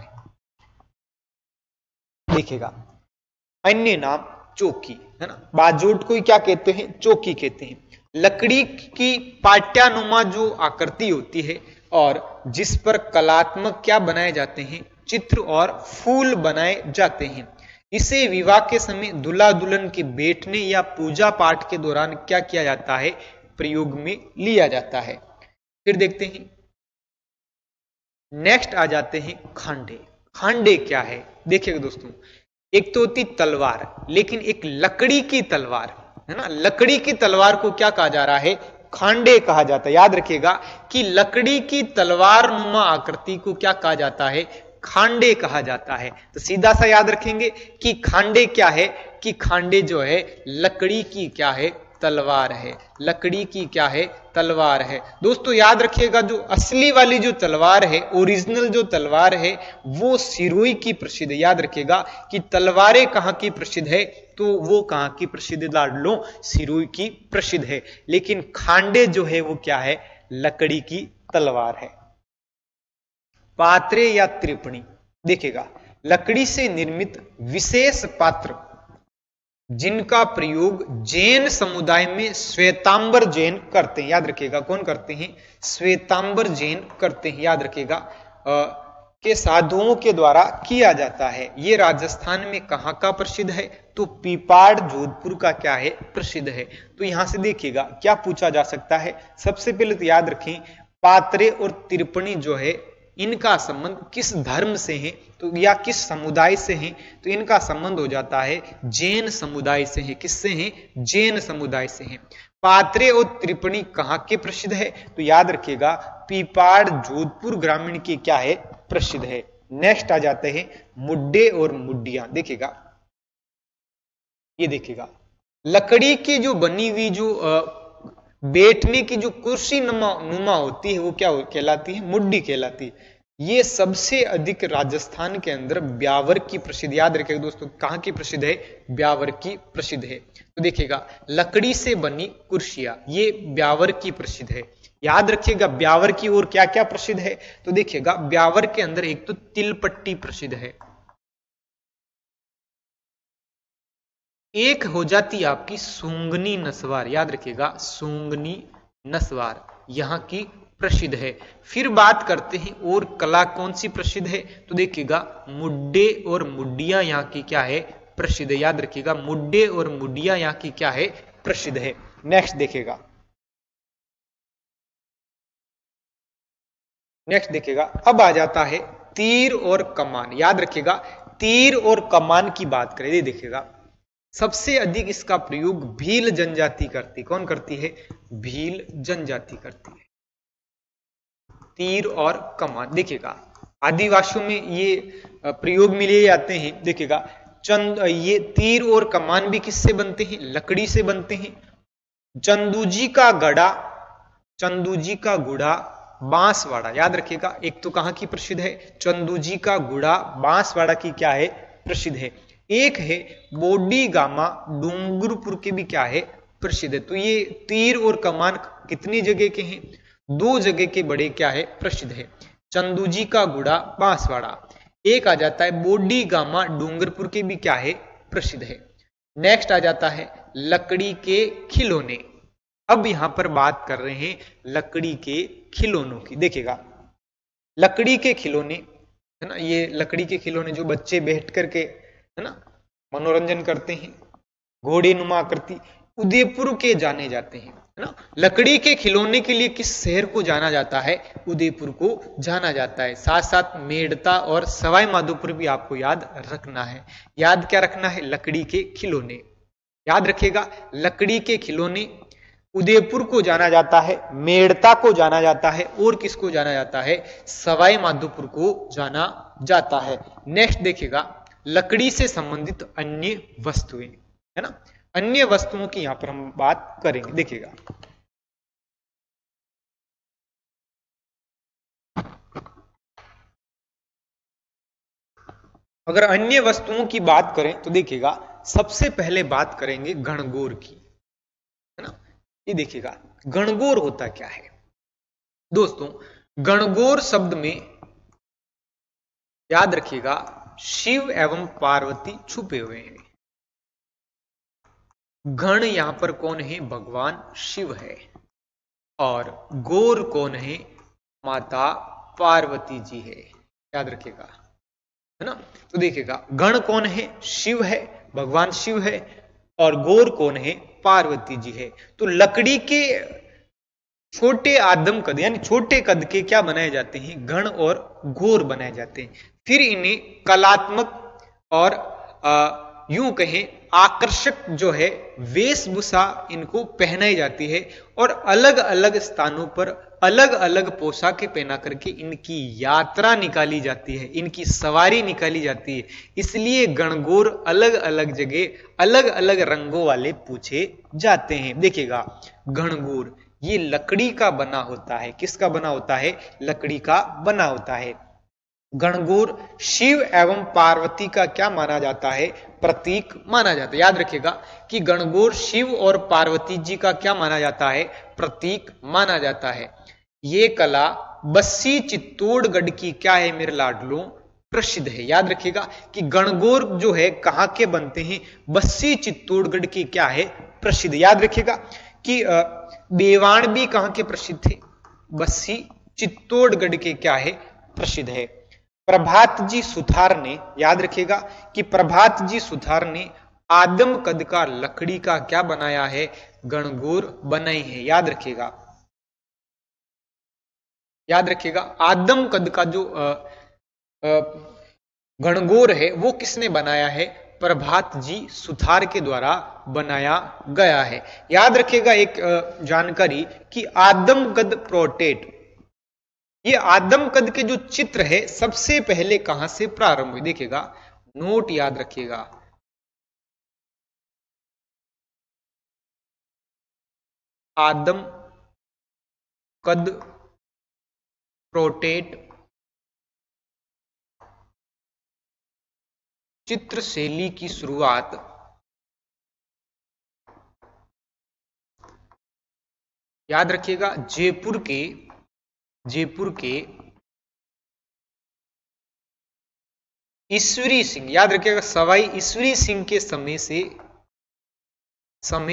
देखिएगा अन्य नाम चौकी है ना। बाजोट को क्या कहते हैं? चौकी कहते हैं। लकड़ी की पाट्यानुमा जो आकृति होती है और जिस पर कलात्मक क्या बनाए जाते हैं? चित्र और फूल बनाए जाते हैं। इसे विवाह के समय दूल्हा दुल्हन के बैठने या पूजा पाठ के दौरान क्या किया जाता है? प्रयोग में लिया जाता है। फिर देखते हैं नेक्स्ट आ जाते हैं खांडे। खांडे क्या है? देखिएगा दोस्तों, एक तो होती तलवार, लेकिन एक लकड़ी की तलवार है ना। लकड़ी की तलवार को क्या कहा जा रहा है? खांडे कहा जाता है। याद रखिएगा कि लकड़ी की तलवार नुमा आकृति को क्या कहा जाता है? खांडे कहा जाता है। तो सीधा सा याद रखेंगे कि खांडे क्या है? कि खांडे जो है लकड़ी की क्या है? तलवार है। लकड़ी की क्या है? तलवार है। दोस्तों याद रखिएगा जो असली वाली जो तलवार है, ओरिजिनल जो तलवार है वो सिरोही की प्रसिद्ध है। याद रखिएगा कि तलवारें कहां की प्रसिद्ध है? तो वो कहां की प्रसिद्ध? लाडलो सिरोही की प्रसिद्ध है। लेकिन खांडे जो है वो क्या है? लकड़ी की तलवार है। पात्रे या त्रिपणी, देखिएगा लकड़ी से निर्मित विशेष पात्र जिनका प्रयोग जैन समुदाय में श्वेतांबर जैन करते हैं। याद रखिएगा कौन करते हैं? श्वेतांबर जैन करते हैं। याद रखिएगा के साधुओं के द्वारा किया जाता है। ये राजस्थान में कहाँ का प्रसिद्ध है? तो पीपाड़ जोधपुर का क्या है? प्रसिद्ध है। तो यहां से देखिएगा क्या पूछा जा सकता है। सबसे पहले तो याद रखें पात्रे और त्रिपणी जो है इनका संबंध किस धर्म से है, तो या किस समुदाय से है, तो इनका संबंध हो जाता है जैन समुदाय से है। किससे है? जैन समुदाय से है। पात्रे और त्रिपणी कहाँ के प्रसिद्ध है? तो याद रखिएगा पीपाड़ जोधपुर ग्रामीण की क्या है? प्रसिद्ध है। नेक्स्ट आ जाते हैं मुड्डे और मुड्डियां। देखिएगा ये देखिएगा लकड़ी की जो बनी हुई जो बैठने की जो कुर्सी नुमा होती है वो क्या कहलाती है? मुड्डी कहलाती है। ये सबसे अधिक राजस्थान के अंदर ब्यावर की प्रसिद्ध। याद रखिएगा दोस्तों कहाँ की प्रसिद्ध है? ब्यावर की प्रसिद्ध है। तो देखिएगा लकड़ी से बनी कुर्सियां ये ब्यावर की प्रसिद्ध है। याद रखिएगा ब्यावर की और क्या क्या प्रसिद्ध है? तो देखिएगा ब्यावर के अंदर एक तो तिलपट्टी प्रसिद्ध है, एक हो जाती आपकी सूंगनी नसवार। याद रखिएगा सूंगनी नसवार यहाँ की प्रसिद्ध है। फिर बात करते हैं और कला कौन सी प्रसिद्ध है? तो देखिएगा मुड्डे और मुड्डियां यहाँ की क्या है? प्रसिद्ध है। याद रखिएगा मुड्डे और मुड्डियां यहाँ की क्या है? प्रसिद्ध है। नेक्स्ट देखिएगा अब आ जाता है तीर और कमान। याद रखिएगा तीर और कमान की बात करें। ये देखिएगा सबसे अधिक इसका प्रयोग भील जनजाति करती। कौन करती है? भील जनजाति करती है तीर और कमान। देखिएगा आदिवासियों में ये प्रयोग मिले जाते हैं। देखिएगा ये तीर और कमान भी किससे बनते हैं? लकड़ी से बनते हैं। चंदूजी का गुड़ा बांसवाड़ा। याद रखिएगा एक तो कहां की प्रसिद्ध है? चंदूजी का गुड़ा बांसवाड़ा की क्या है? प्रसिद्ध है। एक है बोडी गामा डूंगरपुर के भी क्या है? प्रसिद्ध है। तो ये तीर और कमान कितनी जगह के हैं? 2 जगह के बड़े क्या है? प्रसिद्ध है। चंदूजी का गुड़ा बांसवाड़ा। एक आ जाता है बोडी गामा डूंगरपुर के भी क्या है? प्रसिद्ध है। नेक्स्ट आ जाता है लकड़ी के खिलौने। अब यहां पर बात कर रहे हैं लकड़ी के खिलौनों की। देखिएगा लकड़ी के खिलौने है ना, ये लकड़ी के खिलौने जो बच्चे बैठ करके है ना मनोरंजन करते हैं, घोड़े नुमा आकृति, उदयपुर के जाने जाते हैं है ना। लकड़ी के खिलौने के लिए किस शहर को जाना जाता है? उदयपुर को जाना जाता है। साथ साथ मेड़ता और सवाई माधोपुर भी आपको याद रखना है। याद क्या रखना है? लकड़ी के खिलौने। याद रखिएगा लकड़ी के खिलौने उदयपुर को जाना जाता है, मेड़ता को जाना जाता है और किसको जाना जाता है? सवाई माधोपुर को जाना जाता है। नेक्स्ट देखिएगा लकड़ी से संबंधित अन्य वस्तुएं है ना, अन्य वस्तुओं की यहां पर हम बात करेंगे। देखिएगा अगर अन्य वस्तुओं की बात करें तो देखिएगा सबसे पहले बात करेंगे गणगौर की है ना। ये देखिएगा गणगौर होता क्या है दोस्तों? गणगौर शब्द में याद रखिएगा शिव एवं पार्वती छुपे हुए हैं। गण यहां पर कौन है? भगवान शिव है। और गौर कौन है? माता पार्वती जी है। याद रखिएगा है ना। तो देखिएगा गण कौन है? शिव है, भगवान शिव है। और गौर कौन है? पार्वती जी है। तो लकड़ी के छोटे आदम कद यानी छोटे कद के क्या बनाए जाते हैं? गण और गौर बनाए जाते हैं। फिर इन्हें कलात्मक और यूं कहें आकर्षक जो है वेशभूषा इनको पहनाई जाती है और अलग अलग स्थानों पर अलग अलग पोशाकें पहना करके इनकी यात्रा निकाली जाती है, इनकी सवारी निकाली जाती है। इसलिए गणगौर अलग अलग जगह अलग अलग रंगों वाले पूछे जाते हैं। देखिएगा गणगौर ये लकड़ी का बना होता है। किसका बना होता है? लकड़ी का बना होता है। गणगौर शिव एवं पार्वती का क्या माना जाता है? प्रतीक माना जाता है। याद रखिएगा कि गणगौर शिव और पार्वती जी का क्या माना जाता है? प्रतीक माना जाता है। ये कला बस्सी चित्तौड़गढ़ की क्या है मेरे लाडलों, प्रसिद्ध है। याद रखिएगा कि गणगौर जो है कहां के बनते हैं, बस्सी चित्तौड़गढ़ की क्या है, प्रसिद्ध। याद रखिएगा कि बेवाण भी कहां के प्रसिद्ध थे, बस्सी चित्तौड़गढ़ के क्या है, प्रसिद्ध है। प्रभात जी सुथार ने, याद रखिएगा कि प्रभात जी सुथार ने आदम कद का लकड़ी का क्या बनाया है, गणगौर बनाई है। याद रखिएगा, याद रखिएगा आदम कद का जो गणगौर है वो किसने बनाया है, प्रभात जी सुथार के द्वारा बनाया गया है। याद रखिएगा एक जानकारी कि आदमकद प्रोटेट, ये आदमकद के जो चित्र है सबसे पहले कहां से प्रारंभ हुए, देखिएगा नोट याद रखिएगा, आदमकद प्रोटेट चित्र शैली की शुरुआत याद रखिएगा जयपुर के ईश्वरी सिंह, याद रखिएगा सवाई ईश्वरी सिंह के समय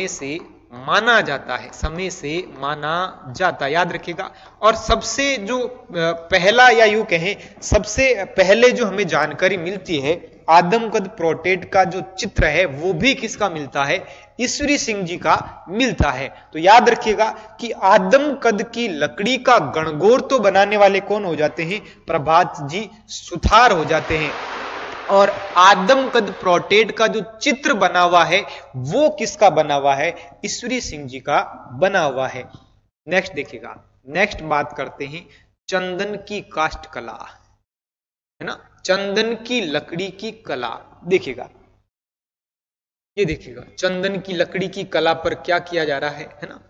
से माना जाता है, समय से माना जाता है। याद रखिएगा और सबसे जो पहला या यूं कहें सबसे पहले जो हमें जानकारी मिलती है आदमकद प्रोटेट का जो चित्र है वो भी किसका मिलता है, ईश्वरी सिंह जी का मिलता है। तो याद रखिएगा कि आदमकद की लकड़ी का गणगौर तो बनाने वाले कौन हो जाते हैं, प्रभात जी सुथार हो जाते हैं, और आदमकद प्रोटेट का जो चित्र बना हुआ है वो किसका बना हुआ है, ईश्वरी सिंह जी का बना हुआ है। नेक्स्ट देखिएगा, नेक्स्ट बात करते हैं चंदन की काष्ठ कला, है ना, चंदन की लकड़ी की कला। देखिएगा ये देखिएगा चंदन की लकड़ी की कला पर क्या किया जा रहा है ना,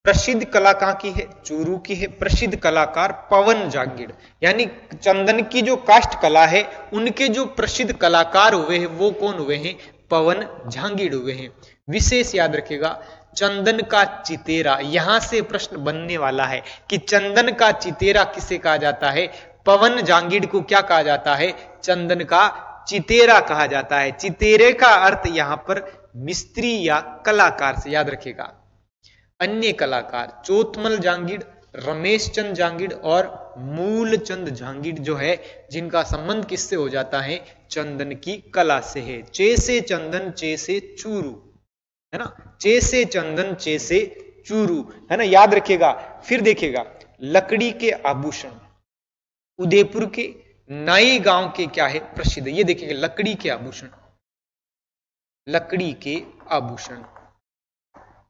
प्रसिद्ध कला कहां की है, चूरू की है, प्रसिद्ध कलाकार पवन जांगीड़, यानी चंदन की जो काष्ठ कला है उनके जो प्रसिद्ध कलाकार हुए हैं वो कौन हुए हैं, पवन जांगीड़ हुए हैं। विशेष याद रखिएगा चंदन का चितेरा, यहां से प्रश्न बनने वाला है कि चंदन का चितेरा किसे कहा जाता है, पवन जांगीड़ को क्या कहा जाता है, चंदन का चितेरा कहा जाता है। चितेरे का अर्थ यहां पर मिस्त्री या कलाकार से, याद रखिएगा। अन्य कलाकार चोथमल जांगीड़, रमेश चंद जांगीड़ और मूलचंद जांगीड़ जो है जिनका संबंध किससे हो जाता है, चंदन की कला से है। चे से चंदन चे से चूरू, है ना, चे से चंदन चे से चूरू, है ना, याद रखिएगा। फिर देखिएगा लकड़ी के आभूषण उदयपुर के नाई गांव के क्या है, प्रसिद्ध। ये देखिएगा लकड़ी के आभूषण, लकड़ी के आभूषण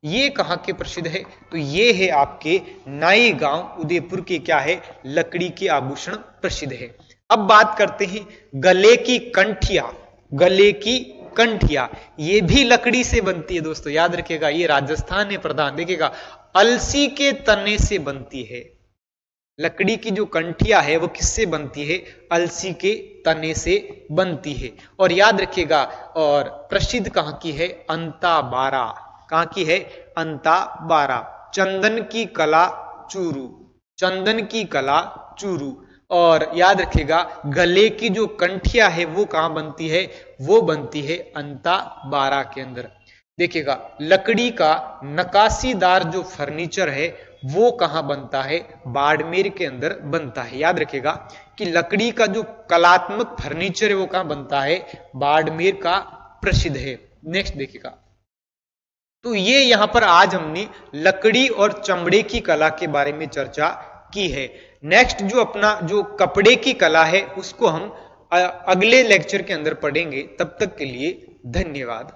ये कहां के प्रसिद्ध है, तो ये है आपके नाई गांव उदयपुर के क्या है, लकड़ी के आभूषण प्रसिद्ध है। अब बात करते हैं गले की कंठिया, गले की कंठिया ये भी लकड़ी से बनती है दोस्तों, याद रखिएगा। ये राजस्थान है प्रधान, देखिएगा अलसी के तने से बनती है। लकड़ी की जो कंठिया है वो किससे बनती है, अलसी के तने से बनती है। और याद रखिएगा और प्रसिद्ध कहां की है, अंताबारा, कहां की है, अंताबारा। चंदन की कला चूरू, चंदन की कला चूरू। और याद रखिएगा गले की जो कंठिया है वो कहां बनती है, वो बनती है अंताबारा के अंदर। देखिएगा लकड़ी का नकाशीदार जो फर्नीचर है वो कहां बनता है, बाड़मेर के अंदर बनता है। याद रखिएगा कि लकड़ी का जो कलात्मक फर्नीचर है वो कहां बनता है, बाड़मेर का प्रसिद्ध है। नेक्स्ट देखिएगा, तो ये यहां पर आज हमने लकड़ी और चमड़े की कला के बारे में चर्चा की है। नेक्स्ट जो अपना जो कपड़े की कला है उसको हम अगले लेक्चर के अंदर पढ़ेंगे। तब तक के लिए धन्यवाद।